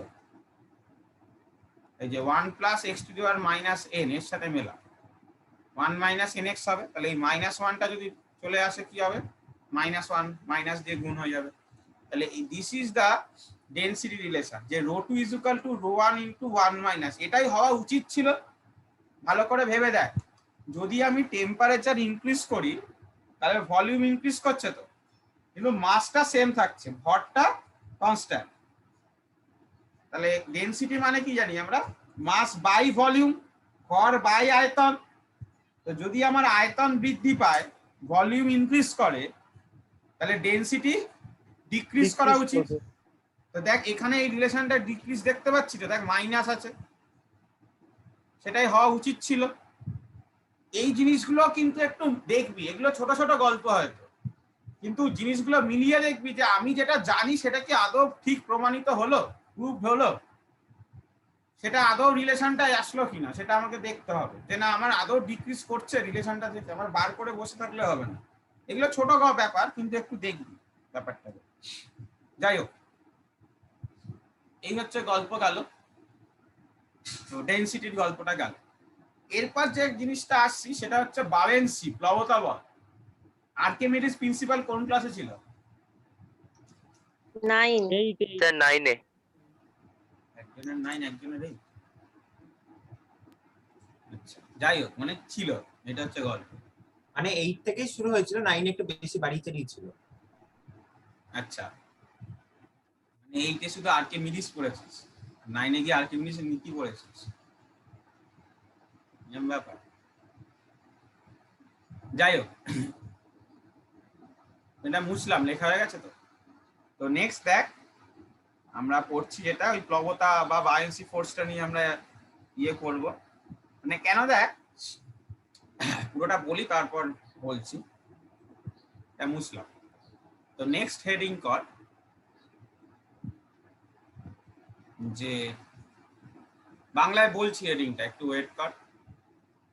এই যে 1 plus x to the power minus N এর সাথে মেলা 1 মাইনাস এন এক্স হবে। তাহলে এই -1টা যদি চলে আসে কি হবে? -1 মাইনাস দিয়ে গুণ হয়ে যাবে। তাহলে this is the density relation, যে ρ2 is equal to ρ1 into 1 minus. এটাই হওয়া উচিত ছিল। ভালো করে ভেবে দেখ, যদি আমি টেম্পারেচার ইনক্রিজ করি তাহলে ভলিউম ইনক্রিজ করছে তো, কিন্তু মাসটা সেম থাকছে, ভরটা কনস্ট্যান্ট। তাহলে ডেনসিটি মানে কি জানি আমরা? মাস বাই ভলিউম, ভর বাই আয়তন। তো যদি আমার আয়তন বৃদ্ধি পায়, ভলিউম ইনক্রিজ করে, তাহলে ডেনসিটি ডিক্রিজ করা উচিত। তো দেখ, এখানে এই রিলেশনটা ডিক্রিজ দেখতে পাচ্ছি তো, দেখ মাইনাস আছে, সেটাই হওয়া উচিত ছিল। এই জিনিসগুলো কিন্তু একটু দেখবি, এগুলো ছোট ছোট গল্প হয়তো, কিন্তু জিনিসগুলো মিলিয়ে দেখবি যে আমি যেটা জানি সেটা কি আদৌ ঠিক প্রমাণিত হলো, প্রুভ হলো, সেটা আদৌ রিলেশনটা আসলো কিনা, সেটা আমাকে দেখতে হবে। যে না, আমার আদৌ ডিক্রিজ করছে রিলেশনটা, থেকে আমার বার করে বসে থাকলে হবে না। এগুলো ছোট ব্যাপার, কিন্তু একটু দেখবি ব্যাপারটা। যাই হোক, এই হচ্ছে গল্প গেল, তো ডেনসিটির গল্পটা গেল। এরপর যে জিনিসটা আসছি সেটা হচ্ছে বালেন্সি, প্লবতা বল। আর্কিমিডিস প্রিন্সিপাল কোন ক্লাসে ছিল? 9 স্যার 9-এ। একজনের 9, একজনের 8। আচ্ছা, যাই হোক, মানে ছিল, এটা হচ্ছে গল্প। মানে 8 থেকেই শুরু হয়েছিল, 9 একটু বেশি বাড়িয়ে দিয়েছিল। আচ্ছা, মানে 8-এ শুধু আর্কিমিডিস পড়েছিস, 9-এ গিয়ে আর্কিমিডিসের নীতি পড়েছিস, এরকম ব্যাপার। যাই হোক, এটা মুছলাম, লেখা হয়ে গেছে তো। তো নেক্সট দেখ, আমরা পড়ছি যেটা ওই প্লবতা বা বায়োন্সি ফোর্সটা নিয়ে আমরা ইয়ে করব। মানে কেন, দেখ পুরোটা বলি তারপর বলছি, এটা মুছলাম। তো নেক্সট হেডিং কর যে, বাংলায় বলছি হেডিংটা, একটু ওয়েট কর।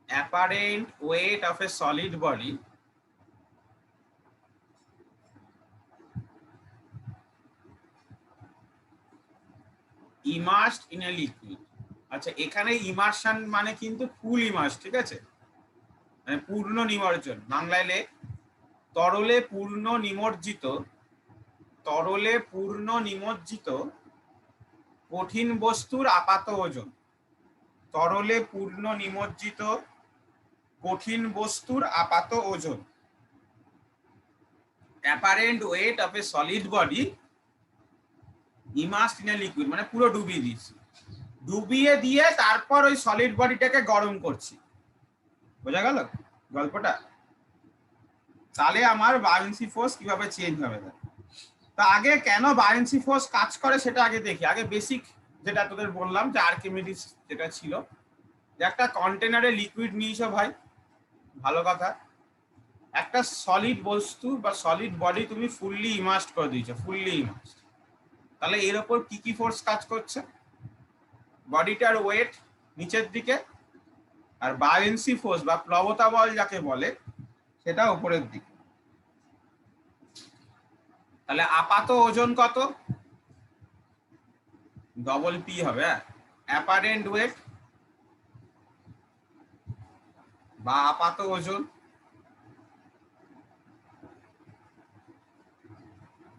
Apparent weight of A solid body immersed in a liquid. আচ্ছা, এখানে ইমার্শন মানে কিন্তু ফুল ইমার্স, ঠিক আছে, মানে পূর্ণ নিমজ্জন। বাংলায় লেখ, তরলে পূর্ণ নিমজ্জিত, তরলে পূর্ণ নিমজ্জিত কঠিন বস্তুর আপাত ওজন। তরলে পূর্ণ নিমজ্জিত কঠিন বস্তুর আপাত ওজন। Apparent weight of A solid body immersed in a liquid, মানে পুরো ডুবিয়ে দিয়েছি, ডুবিয়ে দিয়ে তারপর ওই সলিড বডিটাকে গরম করছি। বোঝা গেল গল্পটা? তাহলে আমার বায়োন্সি ফোর্স কিভাবে চেঞ্জ হবে। তা আগে কেন বায়োন্সি ফোর্স কাজ করে সেটা আগে দেখি। আগে বেসিক যেটা তোদের বললাম যে আর্কিমিডিস যেটা ছিল, যে একটা কন্টেনারে লিকুইড নিয়েছো ভাই, ভালো কথা, একটা সলিড বস্তু বা সলিড বডি তুমি ফুললি ইমার্সড করে দিয়েছো, ফুললি ইমার্সড। তাহলে এর ওপর কি কি ফোর্স কাজ করছে? বডিটার ওয়েট নিচের দিকে, আর বায়োন্সি ফোর্স বা প্লবতা বল যাকে বলে সেটা উপরের দিকে। তাহলে আপাত ওজন কত? ডবল পি হবে, অ্যাপারেন্ট ওয়েট বা আপাত ওজন,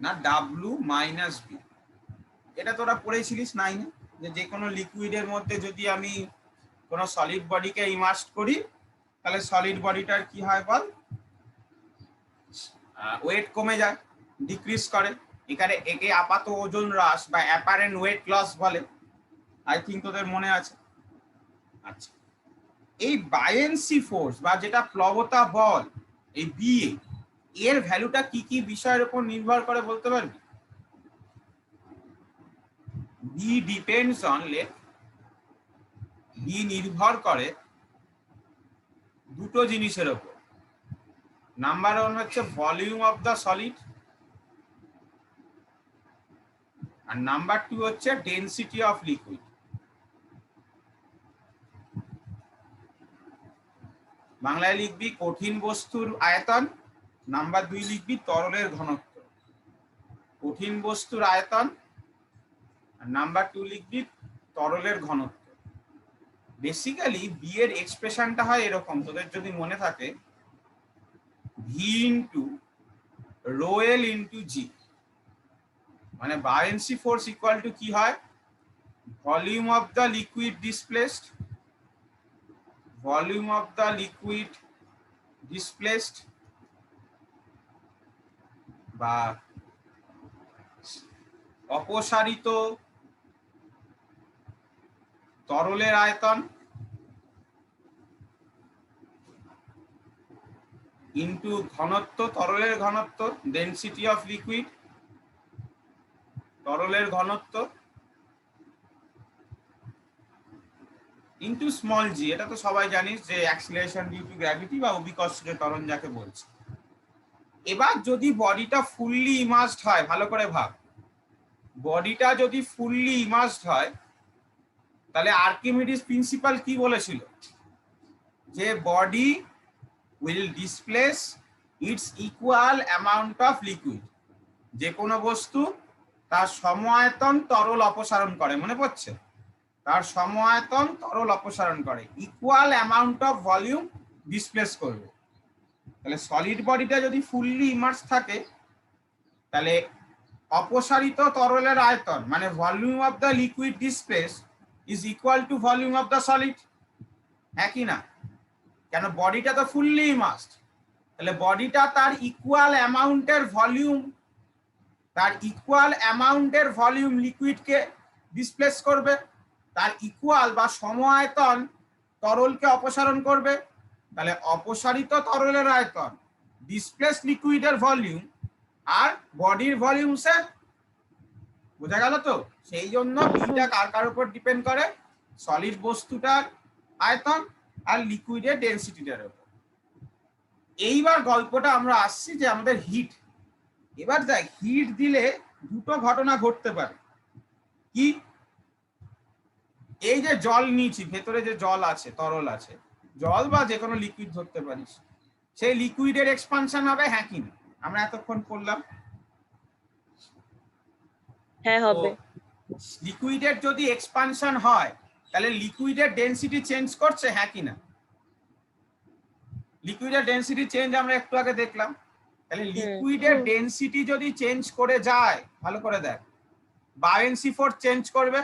না ডাব্লু মাইনাস বি। এটা তোরা পড়েছিলিস 9-এ, যে কোনো লিকুইডের মধ্যে যদি আমি কোনো সলিড বডিকে ইমার্সড করি তাহলে সলিড বডিটার কি হয় বল? ওয়েট কমে যায়, ডিক্রিজ করে। এখানে একে আপাত ওজন হ্রাস বা অ্যাপারেন্ট ওয়েট লস বলে, আই থিঙ্ক তোদের মনে আছে। আচ্ছা, এই বায়োন্সি ফোর্স বা যেটা প্লবতা বল, এই বি এর ভ্যালুটা কি কি বিষয়ের উপর নির্ভর করে বলতে পারবি? বি ডিপেন্ডস অন, বি নির্ভর করে দুটো জিনিসের উপর। নাম্বার 1 হচ্ছে ভলিউম অফ দ্য সলিড, আর নাম্বার 2 হচ্ছে ডেনসিটি অফ লিকুইড। বাংলায় লিখবি কঠিন বস্তুর আয়তন, নাম্বার 2 লিখবি তরলের ঘনত্ব। কঠিন বস্তুর আয়তন আর নাম্বার 2 লিখবি তরলের ঘনত্ব। বেসিক্যালি বি এর এক্সপ্রেশনটা হয় এরকম, তোদের যদি মনে থাকে, V into rho L into G. মানে বায়োন্সি ফোর্স ইকুয়াল টু কি হয়? Volume of the liquid displaced, volume of the liquid displaced বা অপসারিত তরলের আয়তন ইন্টু ঘনত্ব, তরলের ঘনত্ব, ডেনসিটি অফ লিকুইড, তরলের ঘনত্ব ইন্টু স্মল জি। এটা তো সবাই জানিস যে অ্যাক্সিলারেশন ডিউ টু গ্র্যাভিটি বা অভিকর্ষজ ত্বরণ যাকে বলছে। এবার যদি বডিটা ফুললি ইমার্সড হয়, ভালো করে ভাব, বডিটা যদি ফুললি ইমার্সড হয় তাহলে আর্কিমিডিস প্রিন্সিপাল কি বলেছিল? যে body will displace it's equal amount of liquid. যে কোনো বস্তু তার সম আয়তন তরল অপসারণ করে, মনে পড়ছে? তার সম-আয়তন তরল অপসারণ করে, equal amount of volume displace করবে। তাহলে সলিড বডিটা যদি ফুললি ইমার্স থাকে তাহলে অপসারিত তরলের আয়তন মানে volume of the liquid displace is equal to volume of the solid, হ্যাঁ কি না? কেন বডিটা তো ফুললি ইমার্সড, তাহলে বডিটা তার ইকুয়াল অ্যামাউন্টের ভলিউম লিকুইডকে ডিসপ্লেস করবে, তার ইকুয়াল বা সম আয়তন তরলকে অপসারণ করবে। তাহলে অপসারিত তরলের আয়তন ডিসপ্লেস লিকুইডের ভলিউম আর বডির ভলিউম সেম, বোঝা গেল তো? সেই জন্য বিটা কার উপর ডিপেন্ড করে, সলিড বস্তুটার আয়তন আর লিকুইডের ডেনসিটিটার উপর। এইবার গল্পটা আমরা আসছি যে আমাদের হিট। এবার দেখ হিট দিলে দুটো ঘটনা ঘটতে পারে। কি? এই যে জল নিয়েছি, ভেতরে যে জল আছে, তরল আছে, জল বা যে কোনো লিকুইড ধরতে পারিস, সেই লিকুইডের এক্সপানশন হবে, হ্যাঁ কি না? আমরা এতক্ষণ করলাম। হ্যাঁ হবে। লিকুইডের যদি এক্সপানশন হয় তাহলে লিকুইডের ডেনসিটি চেঞ্জ করছে, হ্যাঁ কি না? লিকুইডের ডেনসিটি চেঞ্জ আমরা একটু আগে দেখলাম। তাহলে লিকুইডের ডেনসিটি যদি চেঞ্জ করে যায়, ভালো করে দেখ, বায়োয়েন্সি ফোর্স চেঞ্জ করবে।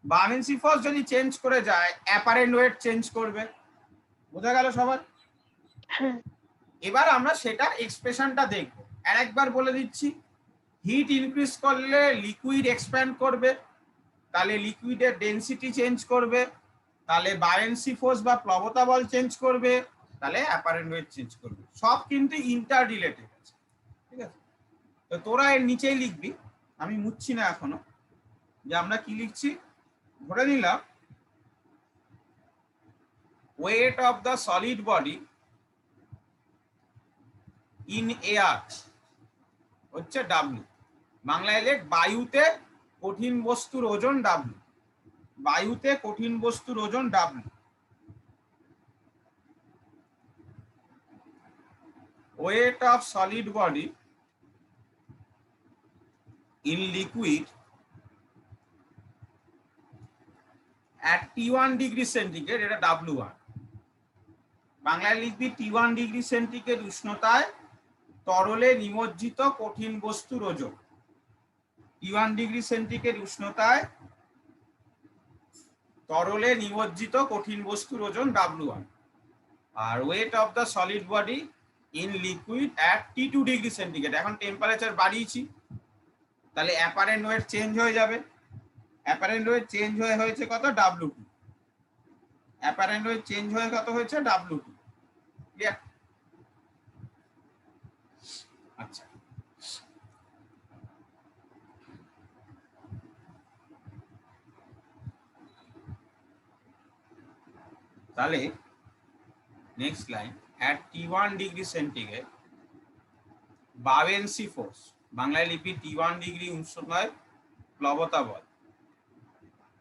বায়োয়েন্সি ফোর্স যদি চেঞ্জ করে যায়, অ্যাপারেন্ট ওয়েট চেঞ্জ করবে। বোঝা গেল সবার? এবার আমরা সেটার এক্সপ্রেশনটা দেখব। আরেকবার বলে দিচ্ছি, হিট ইনক্রিজ করলে লিকুইড এক্সপ্যান্ড করবে, তাহলে লিকুইডের ডেনসিটি চেঞ্জ করবে, তাহলে বায়োয়েন্সি ফোর্স বা প্লবতা বল চেঞ্জ করবে, তাহলে অ্যাপারেন্ট ওয়েট চেঞ্জ করবে। সব কিন্তু ইন্টার রিলেটেড আছে, ঠিক আছে? তো তোরা এর নিচেই লিখবি, আমি মুছছি না এখনো, যে আমরা কি লিখছি। ধরে নিলাম wait of the solid body in air হচ্ছে ডাব্লিউ। বাংলায় লেখ বায়ুতে কঠিন বস্তুর ওজন ডাব্লিউ। বায়ুতে কঠিন বস্তুর ওজন W. Weight of solid body in liquid at T1 degree centigrade, এটা W1। বাংলায় লিখবি T1 ডিগ্রি সেন্টিগ্রেড উষ্ণতায় তরলে নিমজ্জিত কঠিন বস্তুর ওজন। T1 ডিগ্রি সেন্টিগ্রেড উষ্ণতায় তরলে নিমজ্জিত কঠিন বস্তুর ওজন W1। আর weight of the solid body in liquid at T2 degree centigrade. এখন টেম্পারেচার বাড়িয়েছি, তাহলে অ্যাপারেন্ট ওয়েট চেঞ্জ হয়ে যাবে। অ্যাপারেন্ট ওয়েট চেঞ্জ হয়েছে কত? W2। অ্যাপারেন্ট ওয়েট চেঞ্জ হয়ে কত হয়েছে? W2। ক্লিয়ার? আচ্ছা, তাহলে next line, at T1 degree centigrade buoyancy force, বাংলায় লিপি T1 ডিগ্রি উষ্ণতায় প্লবতা বল,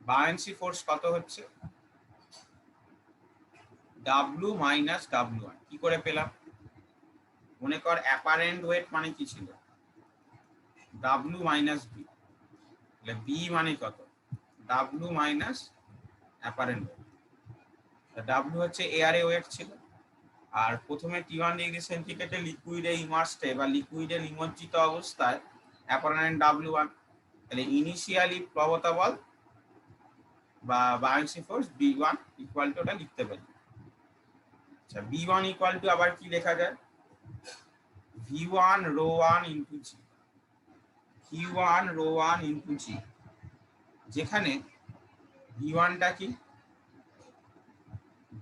বায়োয়েন্সি ফোর্স কত হচ্ছে? W minus W1। কি করে পেলাম? মনে কর অ্যাপারেন্ট ওয়েট মানে কি ছিল? W minus B। তাহলে B মানে কত? W minus apparent weight. W হচ্ছে এয়ারে ওয়েট ছিল, আর প্রথমে T1 ডিগ্রি সেন্টিগ্রেডে লিকুইডে ইমার্সডে বা লিকুইডে নিমজ্জিত অবস্থায় অ্যাপারেন্ট W1। তাহলে ইনিশিয়ালি প্লবতা বল বা বায়োয়েন্সি ফোর্স B1 ইকুয়াল টু, ওটা লিখতে পারি। আচ্ছা, B1 ইকুয়াল টু আবার কি লেখা যায়? V1 rho 1 into G। V1 rho 1 into G, যেখানে V1টা কি?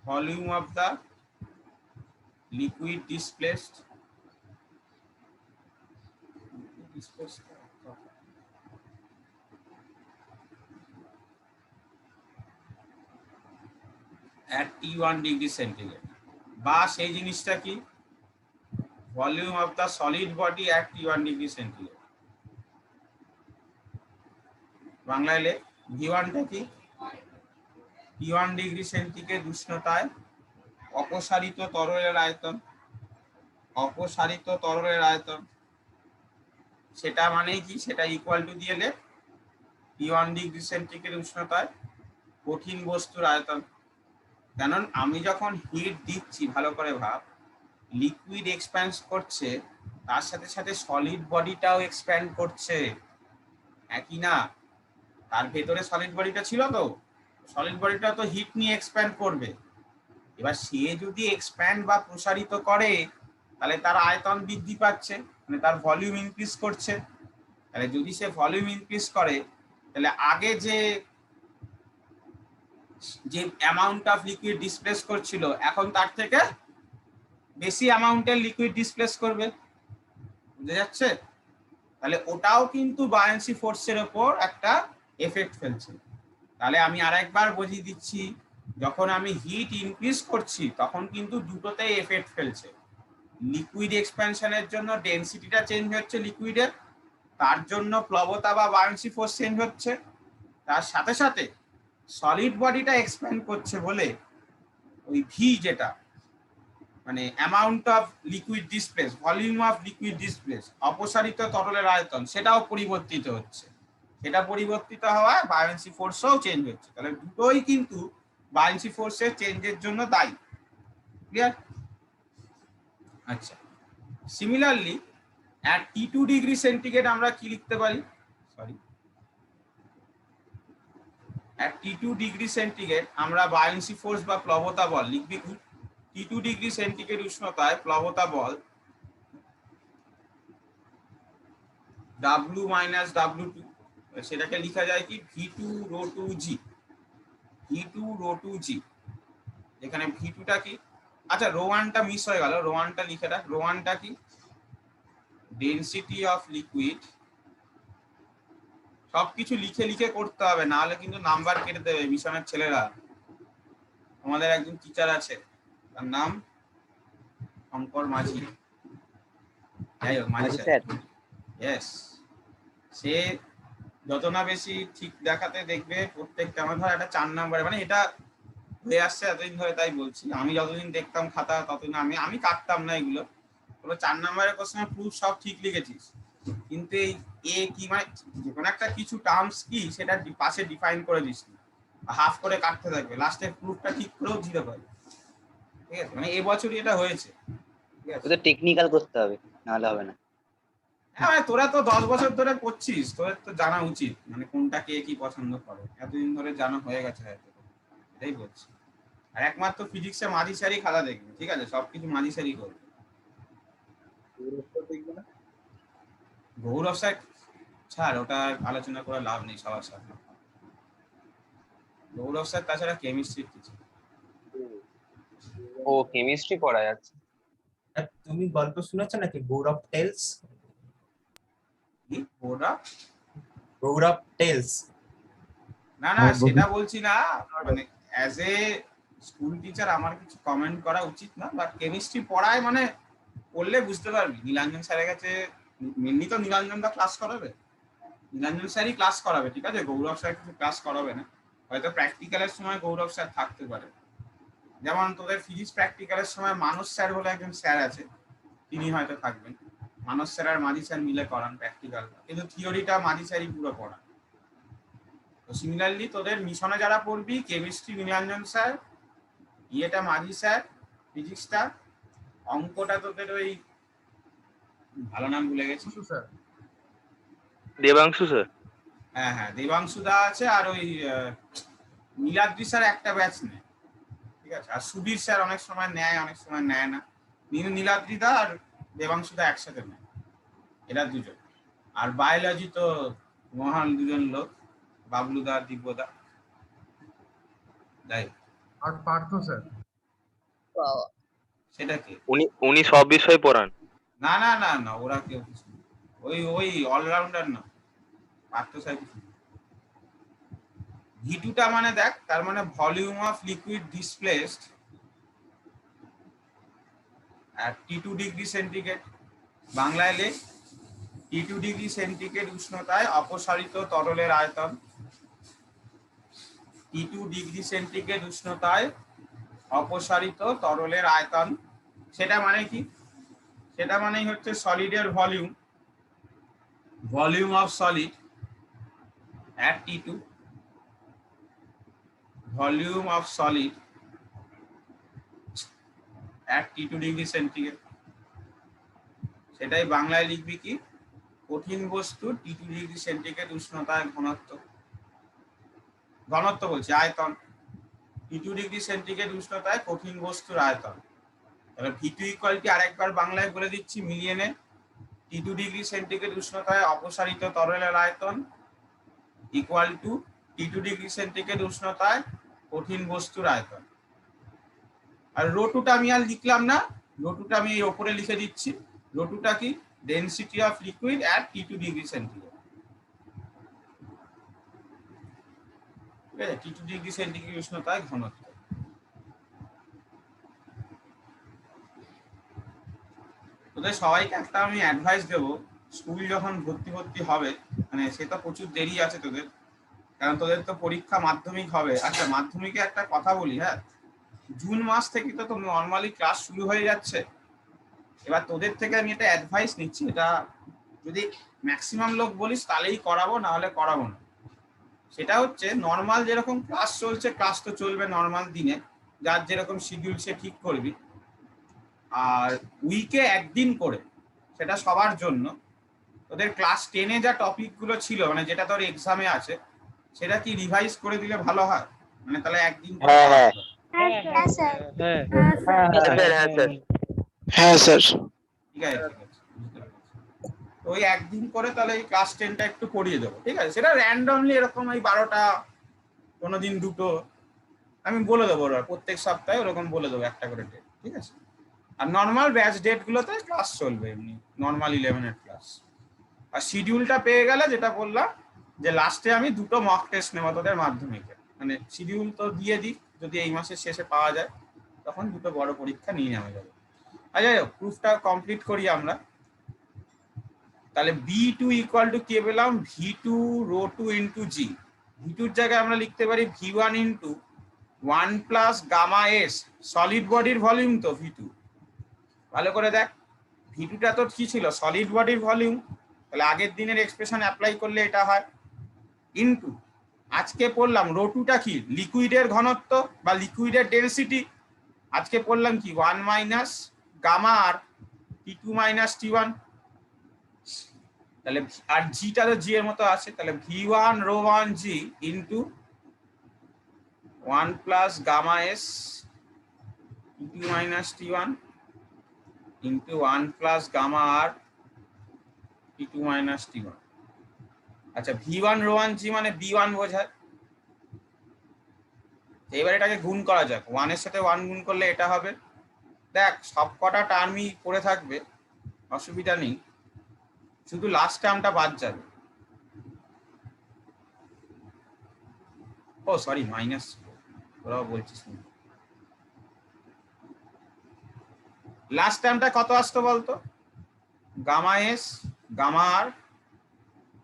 Volume of the liquid displaced, at T1 degree centigrade, বা সেই জিনিসটা কি? Volume of the solid body at T1 degree centigrade. বাংলায় লেখ V1টা কি? T1 ডিগ্রি সেন্টিগ্রেড উষ্ণতায় অপসারিত তরলের আয়তন। অপসারিত তরলের আয়তন সেটা মানে কি? সেটা ইকুয়াল টু দিয়ে লেখ T1 ডিগ্রি সেন্টিগ্রেড উষ্ণতায় কঠিন বস্তুর আয়তন। কারণ আমি যখন হিট দিচ্ছি, ভালো করে ভাব, লিকুইড এক্সপ্যান্ড করছে, তার সাথে সাথে সলিড বডিটাও এক্সপ্যান্ড করছে, একই না? তার ভেতরে সলিড বডিটা ছিল, তো সলিড বডিটা তো হিট নিয়ে এক্সপ্যান্ড করবে। এবার সে যদি এক্সপ্যান্ড বা প্রসারিত করে, তাহলে তার আয়তন বৃদ্ধি পাচ্ছে, মানে তার ভলিউম ইনক্রিজ করছে। তাহলে যদি সে ভলিউম ইনক্রিজ করে, তাহলে আগে যে অ্যামাউন্ট অফ লিকুইড ডিসপ্লেস করছিল, এখন তার থেকে বেশি অ্যামাউন্টের লিকুইড ডিসপ্লেস করবে। বুঝা যাচ্ছে? তাহলে ওটাও কিন্তু বায়ান্সি ফোর্সের উপর একটা এফেক্ট ফেলছে। তাহলে আমি আরেকবার বুঝিয়ে দিচ্ছি, যখন আমি হিট ইনক্রিজ করছি তখন কিন্তু দুটোতেই এফেক্ট ফেলছে। লিকুইড এক্সপ্যানশনের জন্য ডেনসিটিটা চেঞ্জ হচ্ছে লিকুইডের, তার জন্য প্লবতা বা বায়ান্সি ফোর্স চেঞ্জ হচ্ছে। তার সাথে সাথে সলিড বডিটা এক্সপ্যান্ড করছে বলে ওই ভি, যেটা মানে amount of liquid displace, volume of liquid displace, অপসারিত তরলের আয়তন, সেটাও পরিবর্তিত হচ্ছে। সেটা পরিবর্তিত হওয়ায় বায়ান্সি ফোর্সও চেঞ্জ হচ্ছে। তাহলে দুটোই কিন্তু বায়ান্সি ফোর্সের চেঞ্জের জন্য দায়ী। ক্লিয়ার? আচ্ছা, similarly at T2 degree centigrade আমরা কি লিখতে পারি? Sorry, at T2 degree centigrade আমরা বায়ান্সি ফোর্স বা প্লবতা বল লিখবি। T2 ডিগ্রি সেন্টিগ্রেড উষ্ণতায় প্লবতা বল W মাইনাস W2, সেটাকে লেখা যায় কি V2 rho 2G, V2 rho 2G। এখানে V2 টা কি? আচ্ছা, রো 1 টা মিস হয়ে গেল, রো 1 টা লিখে রাখ। রো 1 টা কি? Density of liquid. সবকিছু লিখে লিখে করতে হবে, না হলে কিন্তু নাম্বার কেটে দেবে মিশনের ছেলেরা। আমাদের একজন টিচার আছে, তার নাম শঙ্কর মাঝি, যাই হোক মাঝি স্যার। ইয়েস, সে যত না বেশি ঠিক দেখাতে দেখবে প্রত্যেকটা, আমার ধর একটা 4 নাম্বারে, মানে এটা হয়ে আসছে এতদিন ধরে, তাই বলছি। আমি যতদিন দেখতাম খাতা, ততদিন আমি কাটতাম না এগুলো। তবে 4 নাম্বারের কোশ্চেনে প্রুফ সব ঠিক লিখেছিস, কিন্তু এই এ কি, মানে যে কোনো একটা কিছু টার্মস কি সেটা পাশে ডিফাইন করে দিস না, হাফ করে কাটতে থাকবে, লাস্টের প্রুফটা ঠিক করেও 0 পাবে। ঠিক আছে, মানে এবছরই এটা হয়েছে। ঠিক আছে, ওটা টেকনিক্যাল করতে হবে, নাহলে হবে না। হ্যাঁ, তোরা তো 10 বছর ধরে করছিস, তোদের তো জানা উচিত মানে কোনটা কে কি পছন্দ করে, এতদিন ধরে জানা হয়ে গেছে হয়তো, এটাই বলছি। আর একমাত্র ফিজিক্সে মাঝি স্যারই খাতা দেখবে, ঠিক আছে, সবকিছু মাঝি স্যারই করবে। গৌরব স্যার ছাড়, ওটা আলোচনা করে লাভ নেই সবার সাথে। গৌরব স্যার তাছাড়া কেমিস্ট্রির টিচার। ও কেমিস্ট্রি পড়ায় আছে। আর তুমি গল্প শুনেছো নাকি গৌরব টেলস? কি ওটা? গৌরব টেলস? না না, সেটা বলছি না, মানে অ্যাজ এ স্কুল টিচার আমার কিছু কমেন্ট করা উচিত না, বাট কেমিস্ট্রি পড়ায় মানে পড়লে বুঝতে পারবি। নীলাঞ্জন স্যারের কাছে মেনলি তো নীলাঞ্জন দা ক্লাস করাবে, নীলাঞ্জন স্যারই ক্লাস করাবে, ঠিক আছে, গৌরব স্যার কিছু ক্লাস করাবে না। হয়তো প্র্যাকটিক্যালের সময় গৌরব স্যার থাকতে পারে, যেমন তোদের ফিজিক্স প্র্যাকটিক্যালের সময় মানস স্যার বলে একজন স্যার আছে, তিনি হয়তো থাকবেন। মানস স্যার আর মাঝি স্যার মিলে করান প্র্যাকটিক্যাল, কিন্তু থিওরিটা মাঝি স্যারই পুরো পড়ান। তো সিমিলারলি তোদের মিশনে যারা পড়বি, কেমিস্ট্রি নীলাঞ্জন স্যার, ইয়েটা মাঝি স্যার, ফিজিক্সটা, অঙ্কটা তোদের ওই ভালো নাম ভুলে গেছি, দেবাংশু স্যার। হ্যাঁ হ্যাঁ, দেবাংশু দা আছে, আর ওই নীলাদ্রি স্যার একটা ব্যাচ নেয়, ঠিক আছে, আর সুবীর স্যার অনেক সময় নেয়, অনেক সময় নেয় না। নীলাদ্রি দা আর দেবাংশু দা একসাথে নেয়, এরা দুজন। আর বায়োলজি তো মহান দুজন লোক, বাবলু দা, দিব্য দা। যাই আর পার্থ স্যার, সেটা কি? উনি সব বিষয় পড়ান। না না না না, ওরা কেউ কিছু না। ওই অলরাউন্ডার না, পার্থ স্যার কিছু না। V2টা মানে দেখ, তার মানে volume of liquid displaced at T2 degree centigrade. বাংলায় লেখ, T2 ডিগ্রি সেন্টিগ্রেড উষ্ণতায় অপসারিত তরলের আয়তন। T2 ডিগ্রি সেন্টিগ্রেড উষ্ণতায় অপসারিত তরলের আয়তন, সেটা মানে কি? সেটা মানেই হচ্ছে সলিডের volume, volume of solid at T2, volume of solid at T2 degree centigrade. সেটাই বাংলায় লিখবি কি, কঠিন বস্তু T2 ডিগ্রি সেন্টিগ্রেড উষ্ণতায় ঘনত্ব, ঘনত্ব বলছি আয়তন, T2 ডিগ্রি সেন্টিগ্রেড উষ্ণতায় কঠিন বস্তুর আয়তন। তাহলে V2 ইকুয়াল কি আরেকবার বাংলায় বলে দিচ্ছি মিলিয়ে নে, T2 ডিগ্রি সেন্টিগ্রেড উষ্ণতায় অপসারিত তরলের আয়তন equal to T2 degree centigrade উষ্ণতায় কঠিন বস্তুর আয়তন। আর রো2টা আমি আর লিখলাম না, রো2টা আমি এই উপরে লিখে দিচ্ছি। রো2টা কি, density of liquid at T2 degree centigrade. ঠিক আছে, T2 ডিগ্রি সেন্টিগ্রেড উষ্ণতায় ঘনত্ব। তোদের সবাইকে একটা আমি অ্যাডভাইস দেবো, স্কুল যখন ভর্তি হবে, মানে সে তো প্রচুর দেরি আছে তোদের, কারণ তোদের তো পরীক্ষা মাধ্যমিক হবে। আচ্ছা, মাধ্যমিকে একটা কথা বলি, হ্যাঁ, জুন মাস থেকে তো নর্মালি ক্লাস শুরু হয়ে যাচ্ছে। এবার তোদের থেকে আমি একটা অ্যাডভাইস নিচ্ছি, এটা যদি ম্যাক্সিমাম লোক বলিস তাহলেই করাবো, না হলে করাবো না। সেটা হচ্ছে নর্মাল যেরকম ক্লাস চলছে, ক্লাস তো চলবে নর্মাল দিনে, যার যেরকম শিডিউল সে ঠিক করবি। আর উইকে একদিন করে, সেটা সবার জন্য, তোদের ক্লাস 10-এ যা টপিকগুলো ছিল, মানে যেটা তোর এক্সামে আছে, সেটা কি রিভাইজ করে দিলে ভালো হয়? মানে তাহলে একদিন করে হ্যাঁ স্যার। ঠিক আছে, ঠিক আছে, বুঝতে পেরেছি। তো ওই একদিন করে তাহলে এই ক্লাস 10টা একটু করিয়ে দেবো, ঠিক আছে? সেটা র্যান্ডমলি এরকম এই 12টা, কোনোদিন 2টো, আমি বলে দেবো, ওরা প্রত্যেক সপ্তাহে ওরকম বলে দেবো একটা করে ডেট, ঠিক আছে? আর নর্মাল ব্যাচ ডেটগুলোতে ক্লাস চলবে এমনি, নর্মাল 11-এর ক্লাস। আর শিডিউলটা পেয়ে গেলে যেটা বললাম, যে লাস্টে আমি 2টো মক টেস্ট নেবো তোদের মাধ্যমিকে, মানে শিডিউল তো দিয়ে দিই, যদি এই মাসের শেষে পাওয়া যায় তখন 2টো বড় পরীক্ষা নিয়ে নেওয়া যাবে। আর যাই হোক, প্রুফটা কমপ্লিট করি আমরা। তাহলে B2 ইকুয়াল টু কে পেলাম, V2 ρ2 ইন্টু জি। V2-র জায়গায় আমরা লিখতে পারি V1 into 1 plus gamma s, solid বডির ভলিউম তো V2। ভালো করে দেখ, V2টা তো কি ছিল, সলিড বডির ভলিউম, তাহলে আগের দিনের এক্সপ্রেশন অ্যাপ্লাই করলে এটা হয়, ইনটু আজকে পড়লাম ρ2টা কি, লিকুইডের ঘনত্ব বা লিকুইডের ডেনসিটি, আজকে পড়লাম কি 1 মাইনাস গামা আর T2 মাইনাস T1। তাহলে আর জিটা তো জি এর মতো আছে, তাহলে V1 ρ1 G into 1 plus gamma S T2 minus T1 into 1 plus gamma আর T2 মাইনাস T1। আচ্ছা, V1 ρ1 জি মানে B1 বোঝায়। এবার এটাকে গুণ করা যাক, 1 এর সাথে 1 গুণ করলে এটা হবে। দেখ, সব কটা টার্মই পড়ে থাকবে, অসুবিধা নেই, শুধু লাস্ট টার্মটা বাদ যাবে। ও সরি, মাইনাস, তোরাও বলছিস না। লাস্ট টার্মটা কত আসতো বলতো, গামা এস গামা আর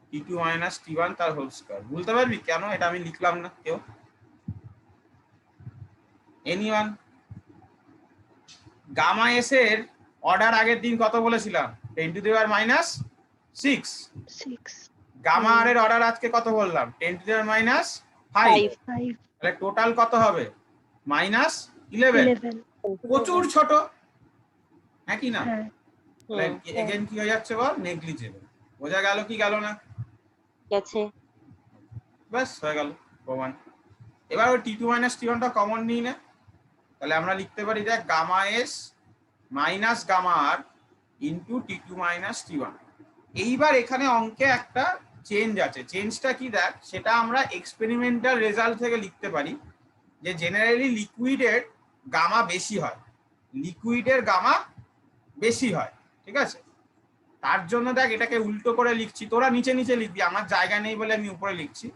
T2 মাইনাস T1 তার হোল স্কয়ার। বলতে পারবি কেন এটা আমি লিখলাম না কেউ? এনিওয়ান? গামা এস এর অর্ডার আগের দিন কত বলেছিলাম, 10 to the power minus 6। Gamma আর এর অর্ডার আজকে কত বললাম, 10 টু দি পাওয়ার মাইনাস 5। তাহলে টোটাল কত হবে, মাইনাস 11। প্রচুর ছোট, হ্যাঁ কি না? তাহলে এগেইন কি হয়ে যাচ্ছে বল, নেগলিজেবল। বোঝা গেল কি গেল না? গেছে। ব্যাস হয়ে গেল প্রমাণ। এবার ওই T2 মাইনাস T1টা কমন নিই না, তাহলে আমরা লিখতে পারি যে গামা এস মাইনাস গামা আর ইন্টু T2 মাইনাস T1। এইবার এখানে অঙ্কে একটা চেঞ্জ আছে, চেঞ্জটা কি দেখ, সেটা আমরা এক্সপেরিমেন্টাল রেজাল্ট থেকে লিখতে পারি, যে জেনারেলি লিকুইডের গামা বেশি হয়, লিকুইডের গামা বেশি হয়, ঠিক আছে? তার জন্য দেখ এটাকে উল্টো করে লিখছি, তোরা নিচে নিচে লিখবি, আমার জায়গা নেই বলে আমি উপরে লিখছি।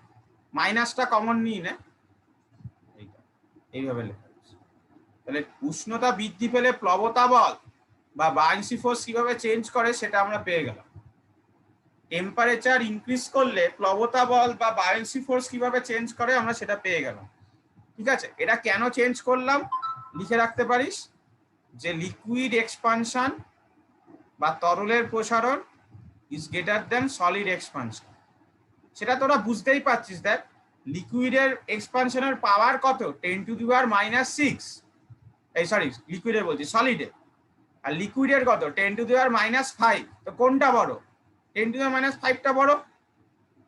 মাইনাসটা কমন নিই না, এইভাবে লেখা আছে। তাহলে উষ্ণতা বৃদ্ধি পেলে প্লবতা বল বা বায়ান্সি ফোর্স কিভাবে চেঞ্জ করে সেটা আমরা পেয়ে গেলাম। টেম্পারেচার ইনক্রিজ করলে প্লবতা বল বা বায়ান্সি ফোর্স কিভাবে চেঞ্জ করে আমরা সেটা পেয়ে গেলাম, ঠিক আছে? এটা কেন চেঞ্জ করলাম লিখে রাখতে পারিস, যে লিকুইড এক্সপানশন বা তরলের প্রসারণ is greater than solid expansion. সেটা তোরা বুঝতেই পারছিস। দেখ লিকুইডের এক্সপানশনের পাওয়ার কত, 10⁻⁻6, এই সরি লিকুইডের বলছি সলিডের, আর লিকুইডের কত 10⁻⁵। তো কোনটা বড়? 10⁻⁵টা বড়,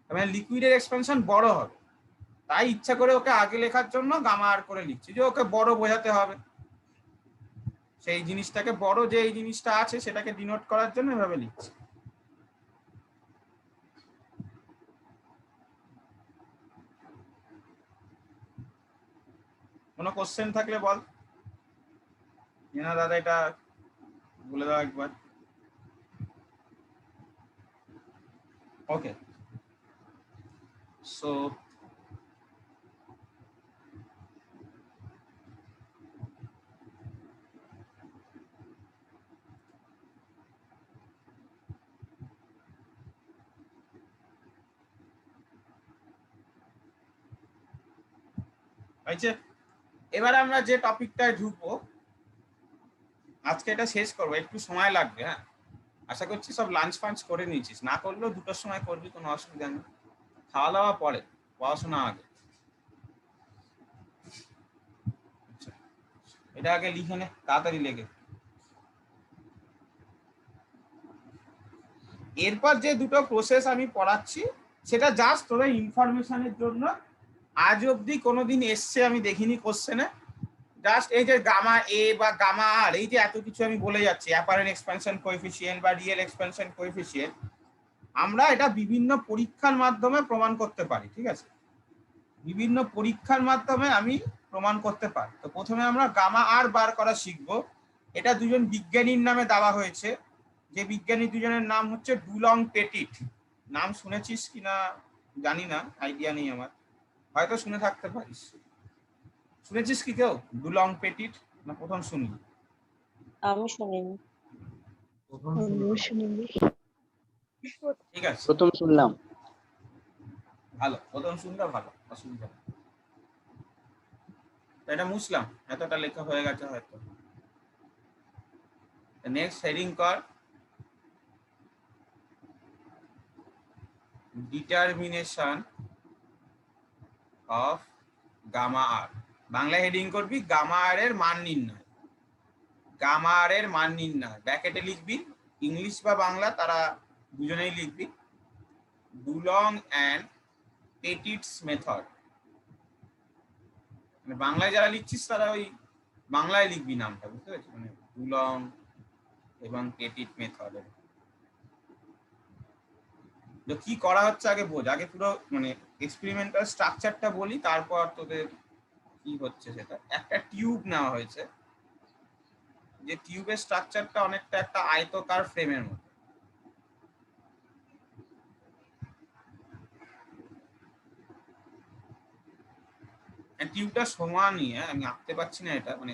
মানে লিকুইডের এক্সপানশন বড় হবে। তাই ইচ্ছা করে ওকে আগে লেখার জন্য গামা আর করে লিখছি, যে ওকে বড় বোঝাতে হবে, সেই জিনিসটাকে বড় যে এই জিনিসটা আছে সেটাকে ডিনোট করার জন্য এভাবে লিখছি। কোনো কোশ্চেন থাকলে বল না দাদা, এটা বলে দাও একবার। ওকে, সো এবারে আমরা যে টপিকটায় ঢুকবো আজকে, এটা শেষ করবো, একটু সময় লাগবে। হ্যাঁ, আশা করছি সব লাঞ্চ ফাঞ্চ করে নিয়েছিস, না করলেও 2টোর সময় করবি, কোনো অসুবিধা নেই। খাওয়া দাওয়া পরে, পড়াশোনা আগে। আচ্ছা, এটা আগে লিখে নে, তাড়াতাড়ি লেগে। এরপর যে দুটো প্রসেস আমি পড়াচ্ছি সেটা জাস্ট তোদের ইনফরমেশনের জন্য। আজ অবধি কোনোদিন এসছে আমি দেখিনি কোশ্চেনে। জাস্ট এই যে গামা এ বা গামা আর, এই যে এত কিছু আমি বলে যাচ্ছি, অ্যাপারেন্ট এক্সপ্যানশন কোএফিসিয়েন্ট বা রিয়েল এক্সপ্যানশন কোএফিসিয়েন্ট, আমরা এটা বিভিন্ন পরীক্ষার মাধ্যমে প্রমাণ করতে পারি। ঠিক আছে, বিভিন্ন পরীক্ষার মাধ্যমে আমি প্রমাণ করতে পারি। তো প্রথমে আমরা গামা আর বার করা শিখবো। এটা দুজন বিজ্ঞানীর নামে দেওয়া হয়েছে, যে বিজ্ঞানী দুজনের নাম হচ্ছে ডুলং পেটিট। নাম শুনেছিস কিনা জানি না, আইডিয়া নেই আমার, হয়তো শুনে থাকতে পারিস। শুনেছিস কি কেউ ডুলং পেটিট, না প্রথম শুনলি? আমি শুনিনি। ঠিক আছে, প্রথম শুনলাম। ভালো, প্রথম শুনলে ভালো, অসুবিধা নেই। এটা মুছলাম, এতটা লেখা হয়ে গেছে হয়তো। নেক্সট হেডিং কর determination of gamma r. Bangla heading করবি গামা আর এর মান নির্ণয়। গামা আর এর মান নির্ণয় ব্র্যাকেটে লিখবি, ইংলিশ বা বাংলা তারা দুজনেই লিখবি। ডুলং অ্যান্ড পেটিটস মেথড, মানে বাংলায় যারা লিখছিস তারা ওই বাংলায় লিখবি নামটা, বুঝতে পেরেছিস? মানে ডুলং এবং পেটিট মেথড। কি করা হচ্ছে আগে বোঝ, আগে পুরো মানে এক্সপেরিমেন্টাল স্ট্রাকচারটা বলি, তারপর তোদের কি হচ্ছে সেটা। একটা টিউব নেওয়া হয়েছে, যে টিউবের স্ট্রাকচারটা অনেকটা একটা আয়তকার ফ্রেমের মতো। টিউবটা সমানই, আমি আঁকতে পারছি না এটা, মানে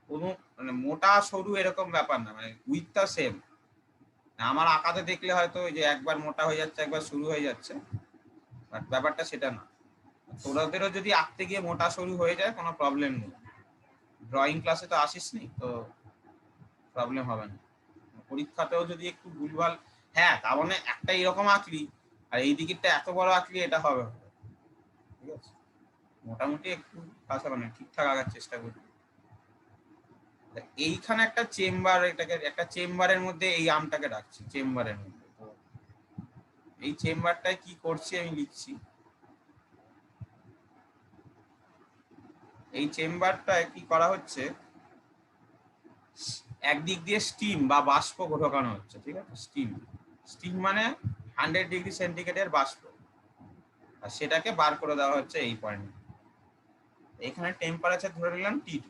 কোনো মানে মোটা সরু এরকম ব্যাপার না, মানে উইথটা সেম। আমার আঁকাতে দেখলে হয়তো ওই যে একবার মোটা হয়ে যাচ্ছে একবার সরু হয়ে যাচ্ছে, বাট ব্যাপারটা সেটা না। তোরাদেরও যদি আঁকতে গিয়ে মোটা সরু হয়ে যায় কোনো প্রবলেম নেই, ড্রয়িং ক্লাসে তো আসিসনি, তো প্রবলেম হবে না। পরীক্ষাতেও যদি একটু ভুলভাল, হ্যাঁ তার মানে একটা এরকম আঁকলি আর এই দিকেরটা এত বড় আঁকলি, এটা হবে। ঠিক আছে, মোটামুটি একটু কাছে মানে ঠিকঠাক আঁকার চেষ্টা করবি। এইখানে একটা চেম্বার, এটাকে একটা চেম্বারের মধ্যে এই আমটাকে রাখছি, চেম্বারের মধ্যে। এই চেম্বারটায় কি করছি আমি লিখছি। এই চেম্বারটায় কি করা হচ্ছে, একদিক দিয়ে স্টিম বা বাষ্প ঢোকানো হচ্ছে। ঠিক আছে, স্টিম, স্টিম মানে 100 ডিগ্রি সেন্টিগ্রেডের বাষ্প, আর সেটাকে বার করে দেওয়া হচ্ছে এই পয়েন্টে। এখানে টেম্পারেচার ধরে নিলাম T2,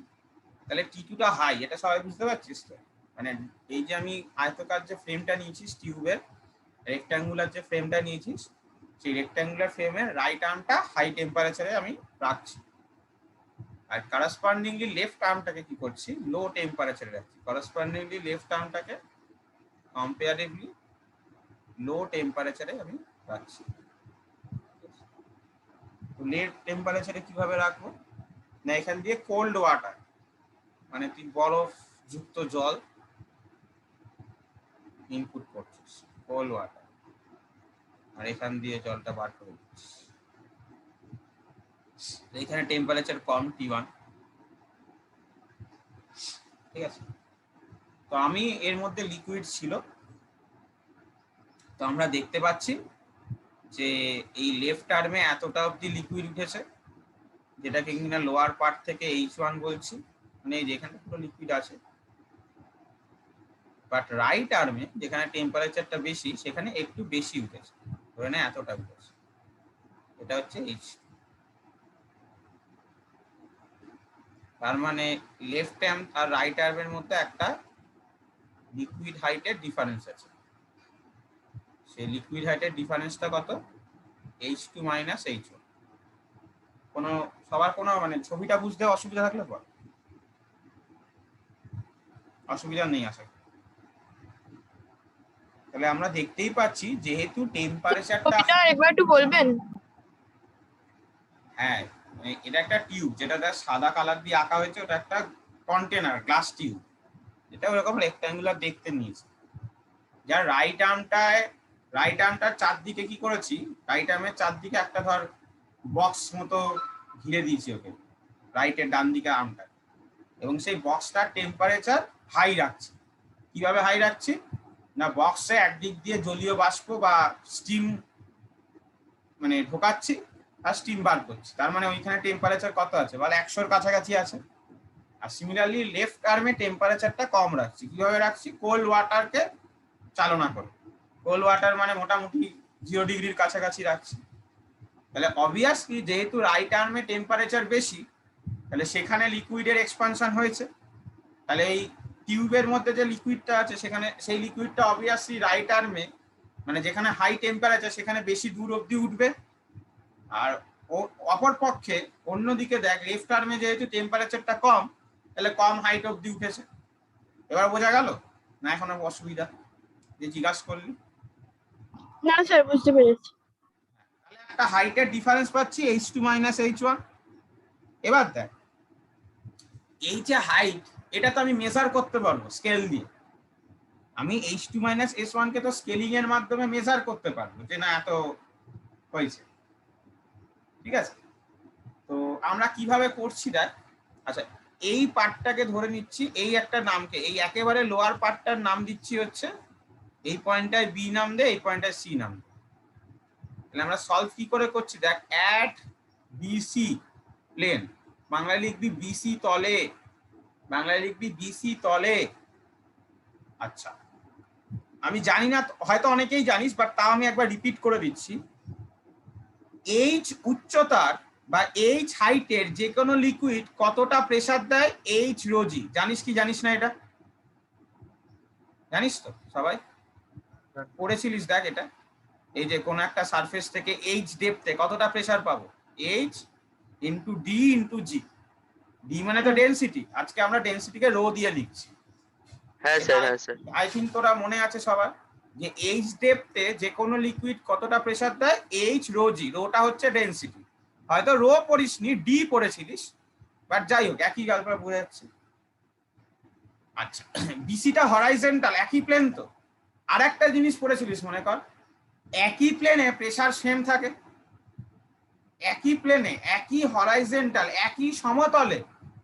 তাহলে T2টা হাই, এটা সবাই বুঝতে পারছিস তো? মানে এই যে আমি আয়তকার যে ফ্রেমটা নিয়েছিস টিউবের, রেক্ট্যাঙ্গুলার যে ফ্রেমটা নিয়েছিস, সেই রেক্ট্যাঙ্গুলার ফ্রেমের রাইট আর্মটা হাই টেম্পারেচারে আমি রাখছি, আর করেসপন্ডিংলি লেফট আর্মটাকে কি করছি, লো টেম্পারেচারে রাখছি। করেসপন্ডিংলি লেফট আর্মটাকে কম্পারেটিভলি লো টেম্পারেচারে আমি রাখছি। তো লো টেম্পারেচারে কিভাবে রাখবো না, এখান দিয়ে কোল্ড ওয়াটার মানে তুই বরফ যুক্ত জল ইনপুট করছিস, কোল্ড ওয়াটার, আর এখান দিয়ে জলটা বার করে দিচ্ছি। এখানে টেম্পারেচার কম T1, ঠিক আছে। তো আমি এর মধ্যে লিকুইড ছিল, তো আমরা দেখতে পাচ্ছি যে এই লেফট আর্মে এতটা অবধি লিকুইড উঠেছে, যেটাকে কিনা লোয়ার পার্ট থেকে H1 বলছি, মানে এই যেখানে পুরো লিকুইড আছে। বাট রাইট আর্মে যেখানে টেম্পারেচারটা বেশি সেখানে একটু বেশি উঠেছে, ধরে না এতটা উঠেছে। এটা হচ্ছে H। তার মানে লেফট আর্ম আর রাইট আর্মের মধ্যে একটা লিকুইড হাইটের ডিফারেন্স আছে। সেই লিকুইড হাইটের ডিফারেন্সটা কত? H2 minus H1। কোনো সবার কোনো মানে ছবিটা বুঝতে অসুবিধা থাকলে বল, অসুবিধা নেই আশা করি। তাহলে আমরা দেখতেই পাচ্ছি যেহেতু টেম্পারেচারটা, একবার একটু বলবেন? হ্যাঁ এটা একটা টিউব, যেটা সাদা কালার দিয়ে আঁকা হয়েছে, ওটা একটা কন্টেনার, গ্লাস টিউব, এটা ওরকম রেক্ট্যাঙ্গুলার দেখতে নিয়েছে। যার রাইট আর্মটার চারদিকে কি করেছি, রাইট আর্মের চারদিকে একটা ধর বক্স মতো ঘিরে দিয়েছি ওকে, রাইটের ডান দিকে আর্মটা, এবং সেই বক্সটার টেম্পারেচার হাই রাখছি। কিভাবে হাই রাখছি না, বক্সে একদিক দিয়ে জলীয় বাষ্প বা স্টিম মানে ঢোকাচ্ছি আর স্টিম বার করছি, তার মানে ওইখানে টেম্পারেচার কত আছে বল, 100-র কাছাকাছি আছে। আর সিমিলারলি লেফট আর্মে টেম্পারেচারটা কম রাখছি। কিভাবে রাখছি, কোল্ড ওয়াটারকে চালনা করে, কোল্ড ওয়াটার মানে মোটামুটি 0 ডিগ্রির কাছাকাছি রাখছি। তাহলে অবভিয়াসলি যেহেতু রাইট আর্মে টেম্পারেচার বেশি, তাহলে সেখানে লিকুইডের এক্সপানশন হয়েছে। তাহলে এই টিউবের মধ্যে যে লিকুইডটা আছে সেখানে, সেই লিকুইডটা অবভিয়াসলি রাইট আর্মে মানে যেখানে হাই টেম্পারেচার সেখানে বেশি দূর অবধি উঠবে। আর অপর পক্ষে অন্যদিকে দেখ, লেফট আর্মে যেহেতু টেম্পারেচারটা কম, তাহলে কম হাইট অবধি উঠেছে। এবার বোঝা গেল না এখনো অসুবিধা যে জিজ্ঞাসা করলি? না স্যার, বুঝতে পেরেছি। তাহলে একটা হাইটের ডিফারেন্স পাচ্ছি H2 মাইনাস H1। এবার দেখ এই যে হাইট, এটা তো আমি মেজার করতে পারবো স্কেল দিয়ে। আমি H2 মাইনাস S1 কে তো স্কেলিং এর মাধ্যমে মেজার করতে পারবো যে না এত হয়েছে, ঠিক আছে। তো আমরা কিভাবে করছি দেখ, আচ্ছা এই পার্টটাকে ধরে নিচ্ছি, এই একটা নামকে, এই একেবারে লোয়ার পার্টটার নাম দিচ্ছি হচ্ছে, এই পয়েন্টটায় বি নাম দে, এই পয়েন্টটায় সি নাম দে। তাহলে আমরা সলভ কি করে করছি দেখ, অ্যাট বিসি প্লেন, বাংলায় লিখবি বিসি তলে, বাংলায় লিখবি বিসি তলে। আচ্ছা আমি জানি না, হয়তো অনেকেই জানিস, বাট তাও আমি একবার রিপিট করে দিচ্ছি। এইচ উচ্চতার বা এইচ হাইটের যে কোনো লিকুইড কতটা প্রেসার দেয়, এইচ রোজি। জানিস কি জানিস না এটা? জানিস তো সবাই, পড়েছিলিস দেখ এটা। এই যে কোন একটা সারফেস থেকে এইচ ডেপথে কতটা প্রেসার পাবো, এইচ ইন্টু ডি ইন্টু জি। ডি মানে তো ডেনসিটি, আজকে আমরা ডেনসিটিকে রো দিয়ে লিখছি। হ্যাঁ স্যার, হ্যাঁ স্যার। আই থিঙ্ক তোরা মনে আছে সবার যে এইচ ডেপথে যে কোনো লিকুইড কতটা প্রেসার দেয়, এইচ রো জি। রোটা হচ্ছে ডেনসিটি, হয়তো রো পড়িসনি, ডি পড়েছিলিস, বাট যাই হোক একই গল্প বোঝা যাচ্ছে। আচ্ছা বিসিটা হরাইজন্টাল, একই প্লেন তো। আর একটা জিনিস পড়েছিলিস মনে কর, একই প্লেনে প্রেসার সেম থাকে, একই প্লেনে একই হরাইজন্টাল একই সমতলে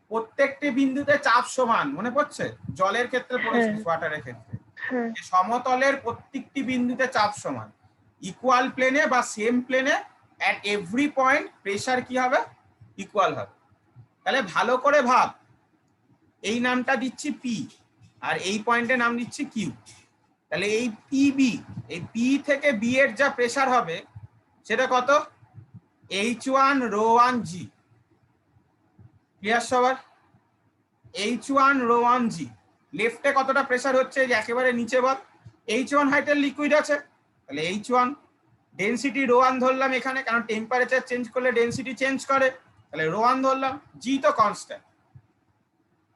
প্রত্যেকটি বিন্দুতে চাপ সমান, মনে পড়ছে? জলের ক্ষেত্রে পড়েছিস, ওয়াটারের ক্ষেত্রে সমতলের প্রত্যেকটি বিন্দুতে চাপ সমান, ইকুয়াল প্লেনে বা সেম প্লেনে এট এভরি পয়েন্ট প্রেসার কি হবে, ইকুয়াল হবে। তাহলে ভালো করে ভাব, এই নামটা দিচ্ছি পি আর এই পয়েন্টের নাম দিচ্ছি কিউ। তাহলে এই পিবি, এই পি থেকে বি এর যা প্রেসার হবে সেটা কত, H1 রো 1 জি। ক্লিয়ার সবার? H1 রো 1 জি। লেফটে কতটা প্রেসার হচ্ছে, যে একেবারে নিচে বল, H1 হাইটের লিকুইড আছে, তাহলে H1 ডেনসিটি রো 1 ধরলাম এখানে, কারণ টেম্পারেচার চেঞ্জ করলে ডেনসিটি চেঞ্জ করে, তাহলে রো 1 ধরলাম, জি তো কনস্ট্যান্ট।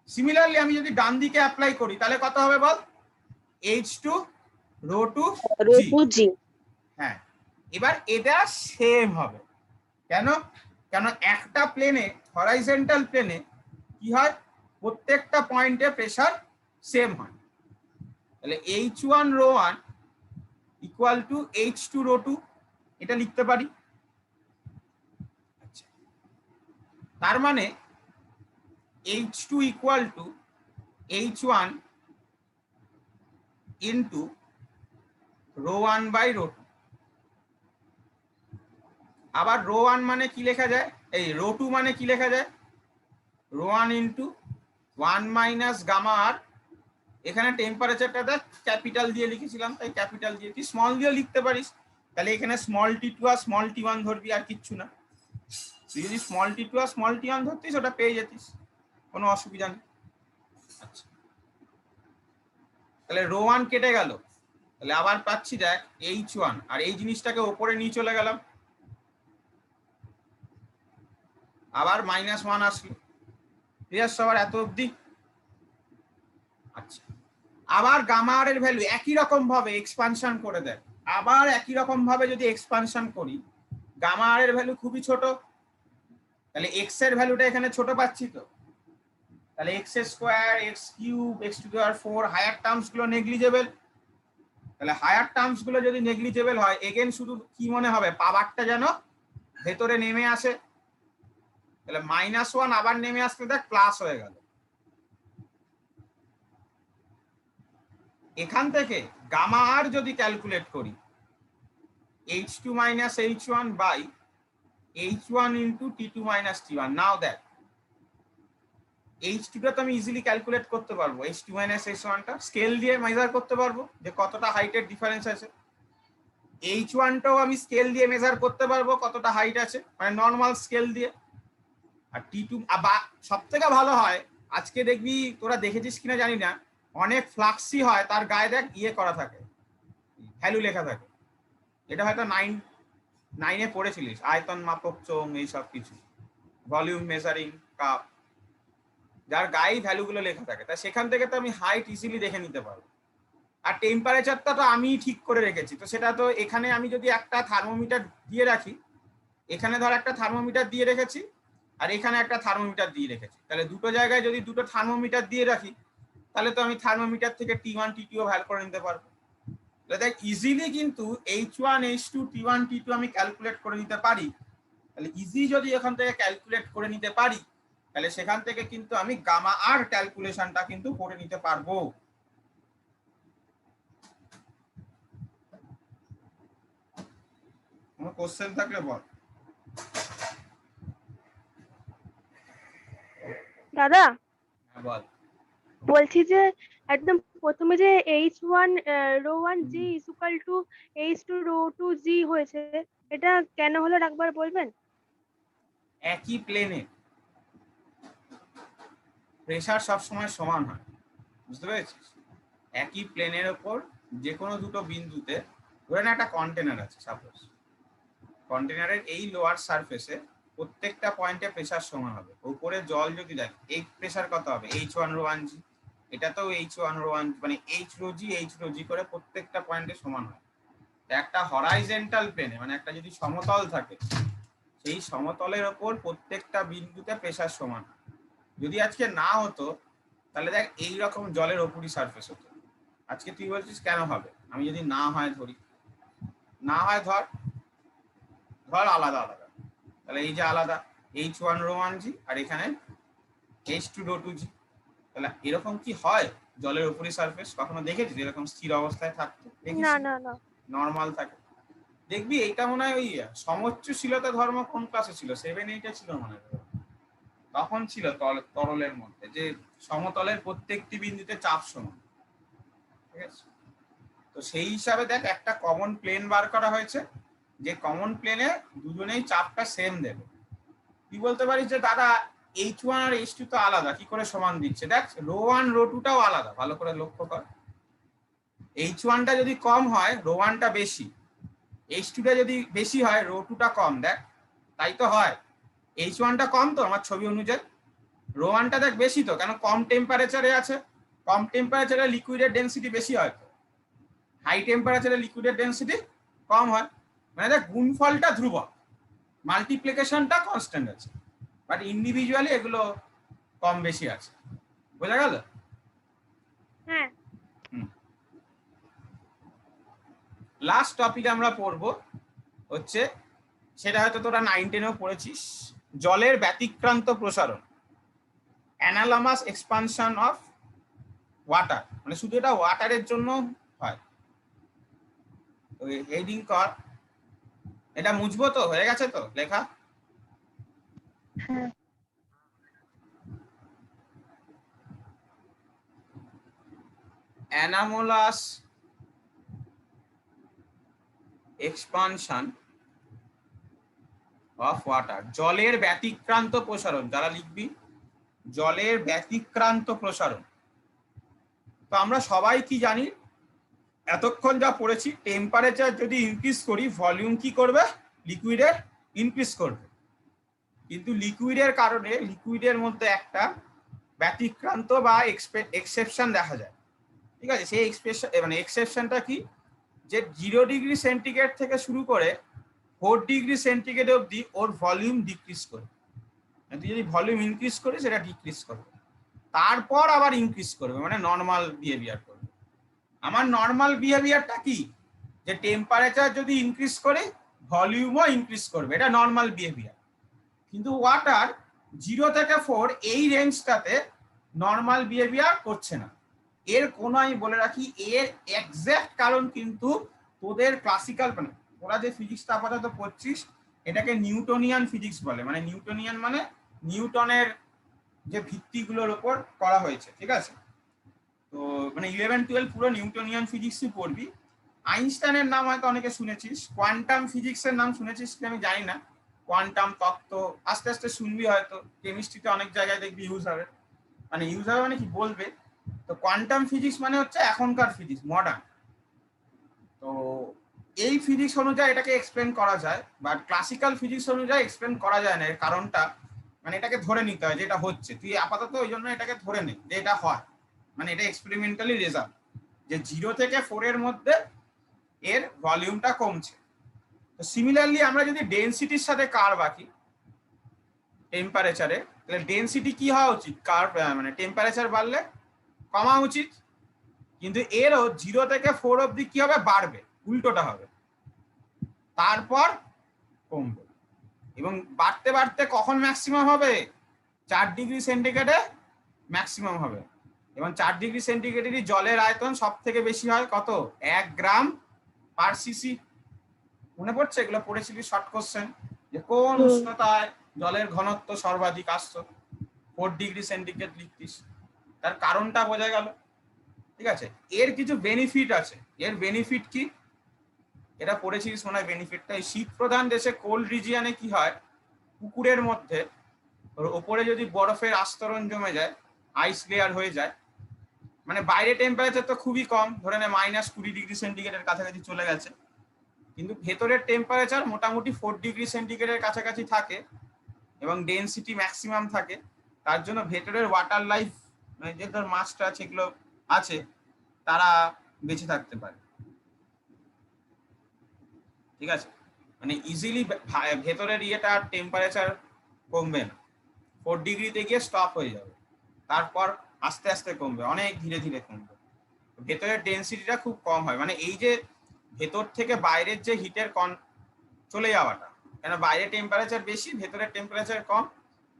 সিমিলারলি আমি যদি ডান দিকে অ্যাপ্লাই করি তাহলে কত হবে বল, H2 রো 2 জি। জি। হ্যাঁ এবার এটা সেম হবে, কেন? কেন একটা প্লেনে, হরাইজন্টাল প্লেনে কি হয়, প্রত্যেকটা পয়েন্টে প্রেসার সেম হয়। তাহলে H1 rho 1 equal to H2 rho 2, এটা লিখতে পারি। আচ্ছা, তার মানে H2 equal to H1 into ρ1 by ρ2। আবার ρ1 মানে কি লেখা যায়, এই ρ2 মানে কি লেখা যায়, ρ1 ইন্টু 1 মাইনাস গামা আর, এখানে টেম্পারেচারটা দেখ ক্যাপিটাল দিয়ে লিখেছিলাম তাই ক্যাপিটাল দিয়ে, তুই স্মল দিয়ে লিখতে পারিস, তাহলে এখানে স্মল টি2 আর স্মল টি1 ধরবি, আর কিচ্ছু না। তুই যদি স্মল টি2 আর স্মল টি1 ধরতিস ওটা পেয়ে যেতিস, কোনো অসুবিধা নেই। আচ্ছা, তাহলে ρ1 কেটে গেল, তাহলে আবার পাচ্ছি দেখ H1, আর এই জিনিসটাকে ওপরে নিয়ে চলে গেলাম, আবার -1 আসলো। ক্লিয়ার সবার এত অবধি? আচ্ছা, আবার গামা আর এর ভ্যালু একই রকম ভাবে এক্সপানশন করে দেয়, আবার একই রকম ভাবে যদি এক্সপানশন করি, গামা আর এর ভ্যালু খুবই ছোট, তাহলে এক্স এর ভ্যালুটা এখানে ছোট পাচ্ছি তো, তাহলে x square, x cube, x to the power 4, higher terms গুলো নেগলিজেবল। তাহলে হায়ার টার্মস গুলো যদি নেগলিজেবল হয়, এগেন শুধু কি মনে হবে, পাওয়ারটা যেন ভেতরে নেমে আসে, তাহলে -1 আবার নেমে আসলে দেখ প্লাস হয়ে গেল। এখান থেকে গামা আর যদি ক্যালকুলেট করি, H2 minus H1 by H1 into T2 minus T1। Now দেখ H2 টা তো আমি ইজিলি ক্যালকুলেট করতে পারবো, H2 মাইনাস H1 টা স্কেল দিয়ে মেজার করতে পারবো যে কতটা হাইটের ডিফারেন্স আছে। H1 টাও আমি স্কেল দিয়ে মেজার করতে পারবো কতটা হাইট আছে, মানে নর্মাল স্কেল দিয়ে। আর T2 সব থেকে ভালো হয়, আজকে দেখবি তোরা দেখেছিস কিনা জানি না, অনেক ফ্লাক্সি হয় তার গায়ে দেখ ইয়ে করা থাকে, ভ্যালু লেখা থাকে। এটা হয়তো 9 পড়েছিলিস, আয়তন মাপক চোঙ এইসব কিছু, ভলিউম মেজারিং কাপ, যার গায়ে ভ্যালুগুলো লেখা থাকে, তা সেখান থেকে তো আমি হাইট ইজিলি দেখে নিতে পারবো। আর টেম্পারেচারটা তো আমি ঠিক করে রেখেছি, তো সেটা তো এখানে আমি যদি একটা থার্মোমিটার দিয়ে রাখি, এখানে ধর একটা থার্মোমিটার দিয়ে রেখেছি আর এখানে একটা থার্মোমিটার দিয়ে রেখেছি, তাহলে দুটো জায়গায় যদি দুটো থার্মোমিটার দিয়ে রাখি, তাহলে তো আমি থার্মোমিটার থেকে T1 T2 ভ্যালু করে নিতে পারবো। দেখ ইজিলি কিন্তু H1 H2 T1 T2 আমি ক্যালকুলেট করে নিতে পারি। তাহলে ইজি যদি এখান থেকে ক্যালকুলেট করে নিতে পারি, তাহলে সেখান থেকে কিন্তু আমি গামা আর ক্যালকুলেশনটা কিন্তু করে নিতে পারবো। কোনো কোশ্চেন থাকলে বল। দাদা হ্যাঁ বল। বলছি যে একদম প্রথমে যে H1 ρ1 G equal to H2 ρ2 G হয়েছে, এটা কেন হলো একবার বলবেন? একই প্লেনে প্রেসার সবসময় সমান হয়, বুঝতে পেরেছিস? একই প্লেনের ওপর যে কোনো দুটো বিন্দুতে, ধরে না একটা কন্টেনার আছে, সাপোজ কন্টেনারের এই লোয়ার সারফেসে প্রত্যেকটা পয়েন্টে প্রেসার সমান হবে। উপরে জল যদি দেখ, এই প্রেসার কত হবে, H1 ρ1 G, এটা তো H1 ρ1 মানে H ρ G করে প্রত্যেকটা পয়েন্টে সমান হয়। একটা হরাইজন্টাল প্লেনে, মানে একটা যদি সমতল থাকে, সেই সমতলের ওপর প্রত্যেকটা বিন্দুতে প্রেসার সমান হয়। যদি আজকে না হতো, তাহলে দেখ এইরকম জলের ওপরই সারফেস হতো। আজকে তুই বলছিস কেন হবে, আমি যদি না হয় ধরি, না হয় ধর আলাদা আলাদা, তাহলে এই যে আলাদা H1 ρ1 G আর এখানে H2 ρ2 G, তাহলে এরকম কি হয় জলের উপরই সারফেস? কখনো দেখেছিস এরকম স্থির অবস্থায় থাকতে? না না না। নর্মাল থাকে। দেখবি এইটা মনে হয় ওই সমোচ্চশীলতা ধর্ম কোন ক্লাসে ছিল, 7-8 ছিল মনে হয়, তখন ছিল তরলের মধ্যে যে সমতলের প্রত্যেকটি বিন্দুতে চাপ সমান, ঠিক আছে? তো সেই হিসাবে দেখ একটা কমন প্লেন বার করা হয়েছে, যে কমন প্লেনে দুজনেই চাপটা সেম দেবে। তুই বলতে পারিস যে দাদা H1 আর H2 তো আলাদা, কি করে সমান দিচ্ছে? দেখ ρ1 ρ2 টাও আলাদা, ভালো করে লক্ষ্য কর। H1 টা যদি কম হয় ρ1 টা বেশি, H2 টা যদি বেশি হয় ρ2 টা কম, দেখ তাই তো হয়। H1 টা কম তো আমার ছবি অনুযায়ী, ρ1 টা দেখ বেশি তো, কেন কম টেম্পারেচারে আছে, কম টেম্পারেচারে লিকুইডের ডেনসিটি বেশি হয়, হাই টেম্পারেচারে লিকুইডের ডেনসিটি কম হয়। মানে দেখ গুণফলটা ধ্রুবক, মাল্টিপ্লিকেশনটা কনস্ট্যান্ট আছে, বাট ইন্ডিভিজুয়ালি এগুলো কম বেশি আছে। বোঝা গেল? হ্যাঁ। লাস্ট টপিক আমরা পড়বো হচ্ছে, সেটা হয়তো তোরা 9-10-এও পড়েছিস, জলের ব্যতিক্রান্ত প্রসারণ, অ্যানালমাস এক্সপানশন অফ ওয়াটার, মানে শুধু এটা ওয়াটারের জন্য হয়। তো হেডিং কর, এটা মুছবো তো, হয়ে গেছে তো লেখা? হ্যাঁ। অ্যানামোলাস এক্সপানশন অফ ওয়াটার, জলের ব্যতিক্রান্ত প্রসারণ, যারা লিখবি জলের ব্যতিক্রান্ত প্রসারণ। তো আমরা সবাই কি জানি, এতক্ষণ যা পড়েছি, টেম্পারেচার যদি ইনক্রিজ করি ভলিউম কি করবে, লিকুইডের ইনক্রিজ করবে। কিন্তু লিকুইডের কারণে লিকুইডের মধ্যে একটা ব্যতিক্রান্ত বা এক্সেপশন দেখা যায়, ঠিক আছে? সেই মানে এক্সেপশনটা কি, যে 0 ডিগ্রি সেন্টিগ্রেড থেকে শুরু করে 4 ডিগ্রি সেন্টিগ্রেড অবধি ওর ভলিউম ডিক্রিজ করবে। তুই যদি ভলিউম ইনক্রিজ করিস সেটা ডিক্রিজ করবে, তারপর আবার ইনক্রিজ করবে, মানে নর্মাল বিহেভিয়ার করবে। আমার নর্মাল বিহেভিয়ারটা কি, যে টেম্পারেচার যদি ইনক্রিজ করে ভলিউমও ইনক্রিজ করবে, এটা নর্মাল বিহেভিয়ার। কিন্তু ওয়াটার 0 থেকে 4 এই রেঞ্জটাতে নর্মাল বিহেভিয়ার করছে না। এর কোনো, আমি বলে রাখি, এর এক্সাক্ট কারণ কিন্তু তোদের ক্লাসিক্যাল, মানে তোরা যে ফিজিক্সটা আপাতত পড়ছিস এটাকে নিউটনিয়ান ফিজিক্স বলে। মানে নিউটনিয়ান মানে নিউটনের যে ভিত্তিগুলোর উপর করা হয়েছে, ঠিক আছে? তো মানে 11-12 পুরো নিউটনিয়ান ফিজিক্সই পড়বি। আইনস্টাইনের নাম হয়তো অনেকে শুনেছিস, কোয়ান্টাম ফিজিক্সের নাম শুনেছিস কি আমি জানি না, কোয়ান্টাম তত্ত্ব আস্তে আস্তে শুনবি, হয়তো কেমিস্ট্রিতে অনেক জায়গায় দেখবি ইউজ হবে, মানে ইউজ হবে মানে কি বলবে। তো কোয়ান্টাম ফিজিক্স মানে হচ্ছে এখনকার ফিজিক্স, মডার্ন। তো এই ফিজিক্স অনুযায়ী এটাকে এক্সপ্লেন করা যায়, বাট ক্লাসিক্যাল ফিজিক্স অনুযায়ী এক্সপ্লেন করা যায় না। এর কারণটা মানে এটাকে ধরে নিতে হয় যে এটা হচ্ছে, তুই আপাতত ওই জন্য এটাকে ধরে নে যে এটা হয়, মানে এটা এক্সপেরিমেন্টালি রেজাল্ট, যে 0 থেকে 4 এর মধ্যে এর ভলিউমটা কমছে। তো সিমিলারলি আমরা যদি ডেনসিটির সাথে কার্ভ আঁকি টেম্পারেচারে, তাহলে ডেনসিটি কি হওয়া উচিত, কার্ভ মানে টেম্পারেচার বাড়লে কমা উচিত, কিন্তু এরও 0 থেকে 4 অবধি কি হবে, বাড়বে, উল্টোটা হবে, তারপর কমবে। এবং বাড়তে বাড়তে কখন ম্যাক্সিমাম হবে, 4 ডিগ্রি সেন্টিগ্রেডে ম্যাক্সিমাম হবে। এবং 4 ডিগ্রি সেন্টিগ্রেডেরই জলের আয়তন সব থেকে বেশি হয় কত, 1 গ্রাম পার সিসি। মনে পড়ছে, এগুলো পড়েছিলি শর্ট কোশ্চেন, যে কোন উষ্ণতায় জলের ঘনত্ব সর্বাধিক আসতো, 4 ডিগ্রি সেন্টিগ্রেড লিখতিস, তার কারণটা বোঝা গেল, ঠিক আছে? এর কিছু বেনিফিট আছে। এর বেনিফিট কি, এটা পড়েছিস মনে হয় বেনিফিটটা, এই শীত প্রধান দেশে কোল্ড রিজিয়নে কি হয়, পুকুরের মধ্যে ওপরে যদি বরফের আস্তরণ জমে যায়, আইস লেয়ার হয়ে যায়, মানে বাইরে টেম্পারেচার তো খুবই কম, ধরে নে -20 ডিগ্রি সেন্টিগ্রেডের কাছাকাছি চলে গেছে, কিন্তু ভেতরের টেম্পারেচার মোটামুটি 4 ডিগ্রি সেন্টিগ্রেডের কাছাকাছি থাকে এবং ডেনসিটি ম্যাক্সিমাম থাকে। তার জন্য ভেতরের ওয়াটার লাইফ, মানে যে ধর মাছটা আছে এগুলো আছে, তারা বেঁচে থাকতে পারে, ঠিক আছে? মানে ইজিলি ভেতরের ইয়েটা টেম্পারেচার কমবে না, 4 ডিগ্রিতে গিয়ে স্টপ হয়ে যাবে, তারপর আস্তে আস্তে কমবে, অনেক ধীরে ধীরে কমবে। ভেতরের ডেনসিটিটা খুব কম হয়, মানে এই যে ভেতর থেকে বাইরের যে হিটের চলে যাওয়াটা, কেন বাইরে টেম্পারেচার বেশি ভেতরের টেম্পারেচার কম,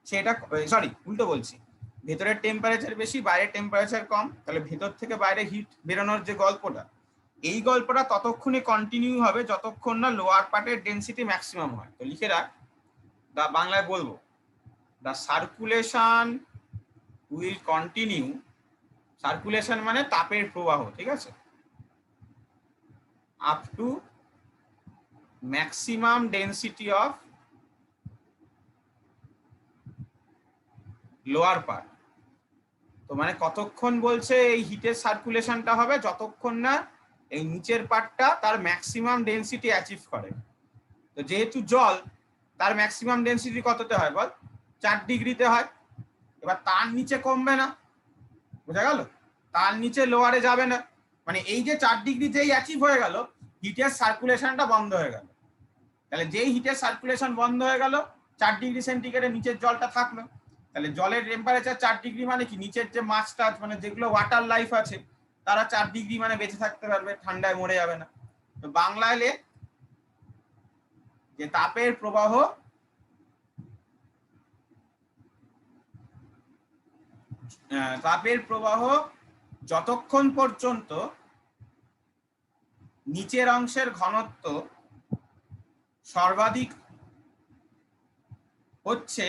সেটা, সরি উল্টো বলছি, ভেতরের টেম্পারেচার বেশি বাইরের টেম্পারেচার কম, তাহলে ভেতর থেকে বাইরে হিট বেরোনোর যে গল্পটা, এই গল্পটা ততক্ষণই কন্টিনিউ হবে যতক্ষণ না লোয়ার পার্টের ডেনসিটি ম্যাক্সিমাম হয়। তো লিখে রাখ, দা বাংলায় বলবো, the circulation will continue, circulation মানে তাপের প্রবাহ, ঠিক আছে, up to maximum density of lower part. তো মানে কতক্ষণ বলছে এই হিটের সার্কুলেশনটা হবে, যতক্ষণ না এই নিচের পার্টটা তার ম্যাক্সিমাম ডেনসিটি অ্যাচিভ করে। তো যেহেতু জল, তার ম্যাক্সিমাম ডেনসিটি কততে হয় বল, 4 ডিগ্রিতে হয়, এবার তার নিচে কমবে না, বোঝা গেল, তার নিচে লোয়ারে যাবে না, মানে এই যে 4 ডিগ্রি যেই অ্যাচিভ হয়ে গেল, হিটের সার্কুলেশনটা বন্ধ হয়ে গেল। তাহলে যেই হিটের সার্কুলেশন বন্ধ হয়ে গেল, 4 ডিগ্রি সেন্টিগ্রেডের নিচের জলটা থাকলো, তাহলে জলের টেম্পারেচার 4 ডিগ্রি মানে কি, নিচের যে মাছটা মানে যেগুলো ওয়াটার লাইফ আছে তারা 4 ডিগ্রি মানে বেঁচে থাকতে পারবে, ঠান্ডায় মরে যাবে না। তো বাংলায় যে তাপের প্রবাহ যতক্ষণ পর্যন্ত নিচের অংশের ঘনত্ব সর্বাধিক হচ্ছে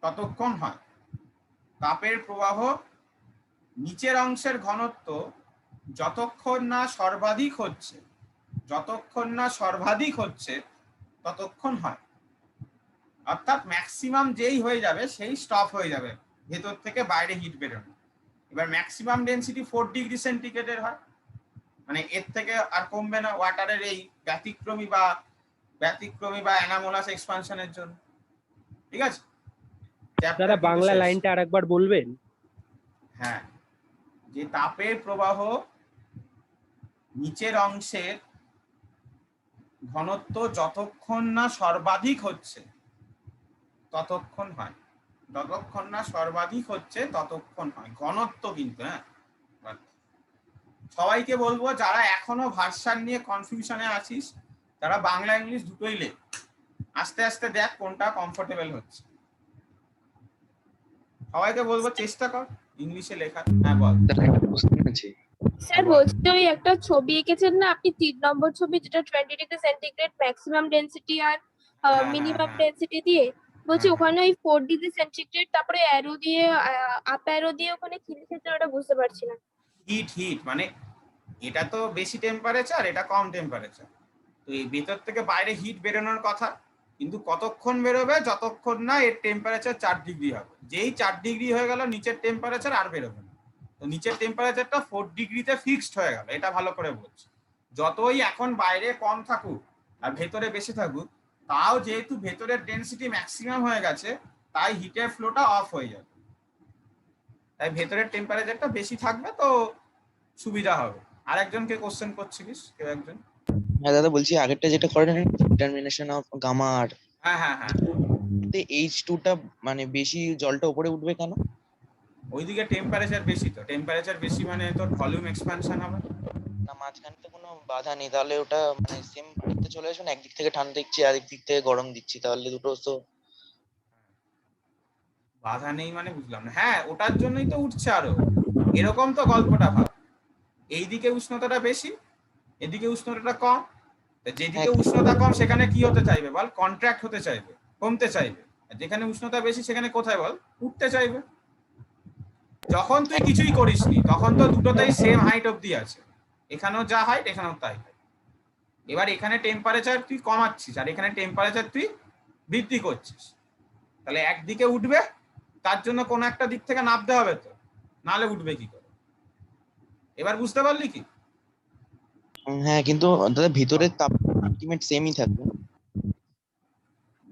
ততক্ষণ হয়। তাপের প্রবাহ নিচের অংশের ঘনত্ব যতক্ষণ না সর্বাধিক হচ্ছে ততক্ষণ হয়। অর্থাৎ ম্যাক্সিমাম যেই হয়ে যাবে সেই স্টপ হয়ে যাবে ভেতর থেকে বাইরে হিট বেরোনো। এবার ম্যাক্সিমাম ডেনসিটি 4 ডিগ্রি সেন্টিগ্রেডের হয়, মানে এর থেকে আর কমবে না ওয়াটারের এই ব্যতিক্রমী বা অ্যানামোলাস এক্সপানশনের জন্য। ঠিক আছে, দাদা বাংলা লাইনটা আরেকবার বলবেন? হ্যাঁ, যে তাপের প্রবাহ নিচের অংশের ঘনত্ব যতক্ষণ না সর্বাধিক হচ্ছে ততক্ষণ হয়, যতক্ষণ না সর্বাধিক হচ্ছে ততক্ষণ হয়, ঘনত্ব কিন্তু। হ্যাঁ, সবাইকে বলবো যারা এখনো ভার্সন নিয়ে কনফিউশনে আছিস তারা বাংলা ইংলিশ দুটোই লেখ, আস্তে আস্তে দেখ কোনটা কমফোর্টেবল হচ্ছে। সবাইকে বলবো চেষ্টা কর ইংলিশে লেখার। হ্যাঁ বল। একটা প্রশ্ন আছে স্যার বলছি ওই একটা ছবি এঁকেছেন না আপনি 3 নম্বর ছবি, যেটা 20 ডিগ্রি সেন্টিগ্রেড ম্যাক্সিমাম ডেনসিটি আর মিনিমাম ডেনসিটি দিয়ে, বলছি ওখানে ওই 4 ডিগ্রি সেন্টিগ্রেড তারপরে অ্যারো দিয়ে আপ অ্যারো দিয়ে ওখানে কি লিখেছে ওটা বুঝতে পারছি না। হিট মানে এটা তো বেশি টেম্পারেচার, এটা কম টেম্পারেচার, তো এই ভেতর থেকে বাইরে হিট বেরোনোর কথা, কিন্তু কতক্ষণ বেরোবে? যতক্ষণ না এর টেম্পারেচার 4 ডিগ্রি হবে। যেই 4 ডিগ্রি হয়ে গেল নিচের টেম্পারেচার আর বেরোবে না, তো নিচের টেম্পারেচারটা 4 ডিগ্রিতে ফিক্সড হয়ে গেল। এটা ভালো করে বলছি, যতই এখন বাইরে কম থাকুক আর ভেতরে বেশি থাকুক, তাও যেহেতু ভেতরের ডেনসিটি ম্যাক্সিমাম হয়ে গেছে তাই হিটের ফ্লোটা অফ হয়ে যাবে, তাই ভেতরের টেম্পারেচারটা বেশি থাকবে, তো সুবিধা হবে। আর একজনকে কোশ্চেন করছিলিস, কেউ একজন? হ্যাঁ দাদা বলছি আগেরটা যেটা করেন ডিটারমিনেশন অফ গামা আর হ্যাঁ H2 টা মানে বেশি জলটা উপরে উঠবে কেন? ওইদিকে টেম্পারেচার বেশি, তো টেম্পারেচার বেশি মানে তোর ভলিউম এক্সপ্যানশন হবে না, মাঝখানে তো কোনো বাধা নেই, তাহলে ওটা মানে সেম করতে চলে আসবে না? একদিক থেকে ঠান্ডা দিচ্ছি আর একদিক থেকে গরম দিচ্ছি, তাহলে দুটো তো বাধা নেই মানে বুঝলাম না। হ্যাঁ, ওটার জন্যই তো উঠছে আরো, এরকম তো গল্পটা ভাব। এইদিকে উষ্ণতাটা বেশি, এদিকে উষ্ণতাটা কম, যেদিকে উষ্ণতা কম সেখানে কি হতে চাইবে বল? কন্ট্রাক্ট হতে চাইবে, কমতে চাইবে। আর যেখানে উষ্ণতা বেশি সেখানে কোথায় বল? উঠতে চাইবে। যখন তুই কিছুই করিসনি তখন তো দুটোতেই সেম হাইট অবধি আছে, এখানেও যা হাইট এখানেও তাই। এবার এখানে টেম্পারেচার তুই কমাচ্ছিস আর এখানে টেম্পারেচার তুই বৃদ্ধি করছিস, তাহলে একদিকে উঠবে, তার জন্য কোনো একটা দিক থেকে নামতে হবে, তো নালে উঠবে কি করে? এবার বুঝতে পারলি কি? হ্যাঁ, কিন্তু দাদা ভিতরের তাপ আলটিমেট সেমই থাকবে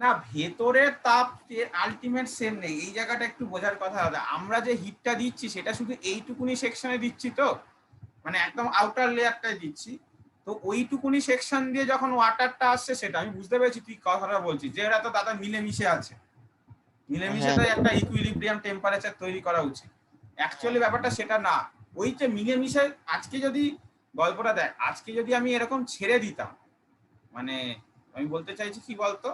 না, ভেতরের তাপ আলটিমেট সেম নেই, এই জায়গাটা একটু বোঝার কথা হবে। আমরা যে হিটটা দিচ্ছি সেটা শুধু এইটুকুনি সেকশনে দিচ্ছি, তো মানে একদম আউটার লেয়ারটাই দিচ্ছি, তো ওইটুকুনি সেকশন দিয়ে যখন ওয়াটারটা আসছে, সেটা আমি বুঝতে পেরেছি তুই কথাটা বলছিস যে এরা তো দাদা মিলেমিশে আছে, মিলেমিশে তো একটা ইকুইলিব্রিয়াম টেম্পারেচার তৈরি করা উচিত। অ্যাকচুয়ালি ব্যাপারটা সেটা না, ওই যে মিলেমিশে, আজকে যদি গল্পটা দেখ, আজকে যদি আমি এরকম ছেড়ে দিতাম, মানে আমি বলতে চাইছি কি বলতো,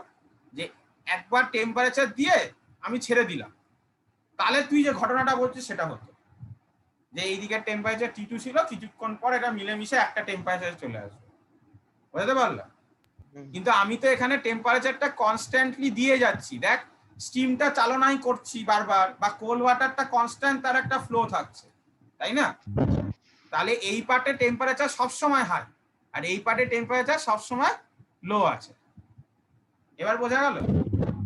যে একবার টেম্পারেচার দিয়ে আমি ছেড়ে দিলাম, তাহলে তুই যে ঘটনাটা বলছিস সেটা হতো, যে এইদিকে টেম্পারেচার T2 ছিল, কিছুক্ষণ পর এটা মিলেমিশে একটা টেম্পারেচার চলে আসবে, বুঝতে পারলাম? কিন্তু আমি তো এখানে টেম্পারেচারটা কনস্ট্যান্টলি দিয়ে যাচ্ছি, দেখ স্টিমটা চালনাই করছি বারবার, বা কোল্ড ওয়াটারটা কনস্ট্যান্ট তার একটা ফ্লো থাকছে, তাই না? তাহলে এই পার্টে টেম্পারেচার সবসময় হাই আর এই পার্টে টেম্পারেচার সবসময় লো আছে। এবার বোঝা গেল?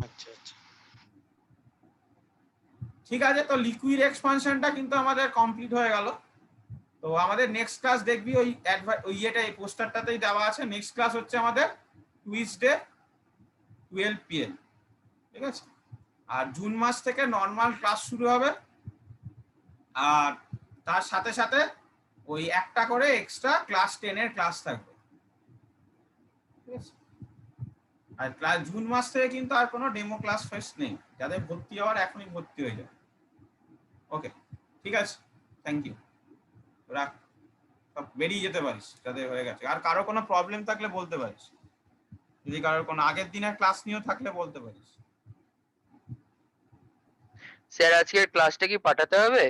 আচ্ছা আচ্ছা, ঠিক আছে, তো লিকুইড এক্সপানশনটা কিন্তু আমাদের কমপ্লিট হয়ে গেল। তো আমাদের নেক্সট ক্লাস দেখবি ওই ইয়েটা, এই পোস্টারটাতেই দেওয়া আছে। নেক্সট ক্লাস হচ্ছে আমাদের টুইসডে 12 PM, ঠিক আছে? আর জুন মাস থেকে নর্মাল ক্লাস শুরু হবে, আর তার সাথে সাথে ওই একটা করে এক্সট্রা ক্লাস 10 এর ক্লাস থাকবে, ঠিক আছে? আর ক্লাস জুন মাস থেকে কিন্তু আর কোনো ডেমো ক্লাস ফেস্ট নেই, যাদের ভর্তি হওয়ার এখনই ভর্তি হয়ে যাবে। ওকে, ঠিক আছে, থ্যাংক ইউ, রাখ, সব বেরিয়ে যেতে পারিস যাদের হয়ে গেছে। আর কারো কোনো প্রবলেম থাকলে বলতে পারিস। যদি কারোর কোনো আগের দিনের ক্লাস নিয়েও থাকলে বলতে পারিস। স্যার আজকের ক্লাসটা কি পাঠাতে হবে?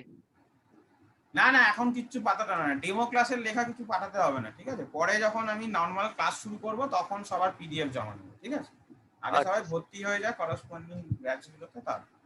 না না, এখন কিচ্ছু পাঠাতে হবে না, ডেমো ক্লাসের লেখা কিছু পাঠাতে হবে না, ঠিক আছে? পরে যখন আমি নর্মাল ক্লাস শুরু করব তখন সবার পিডিএফ জমা নেবো, ঠিক আছে? আগে সবাই ভর্তি হয়ে যায় করসপন্ডিং ব্যাচগুলোতে, তারপর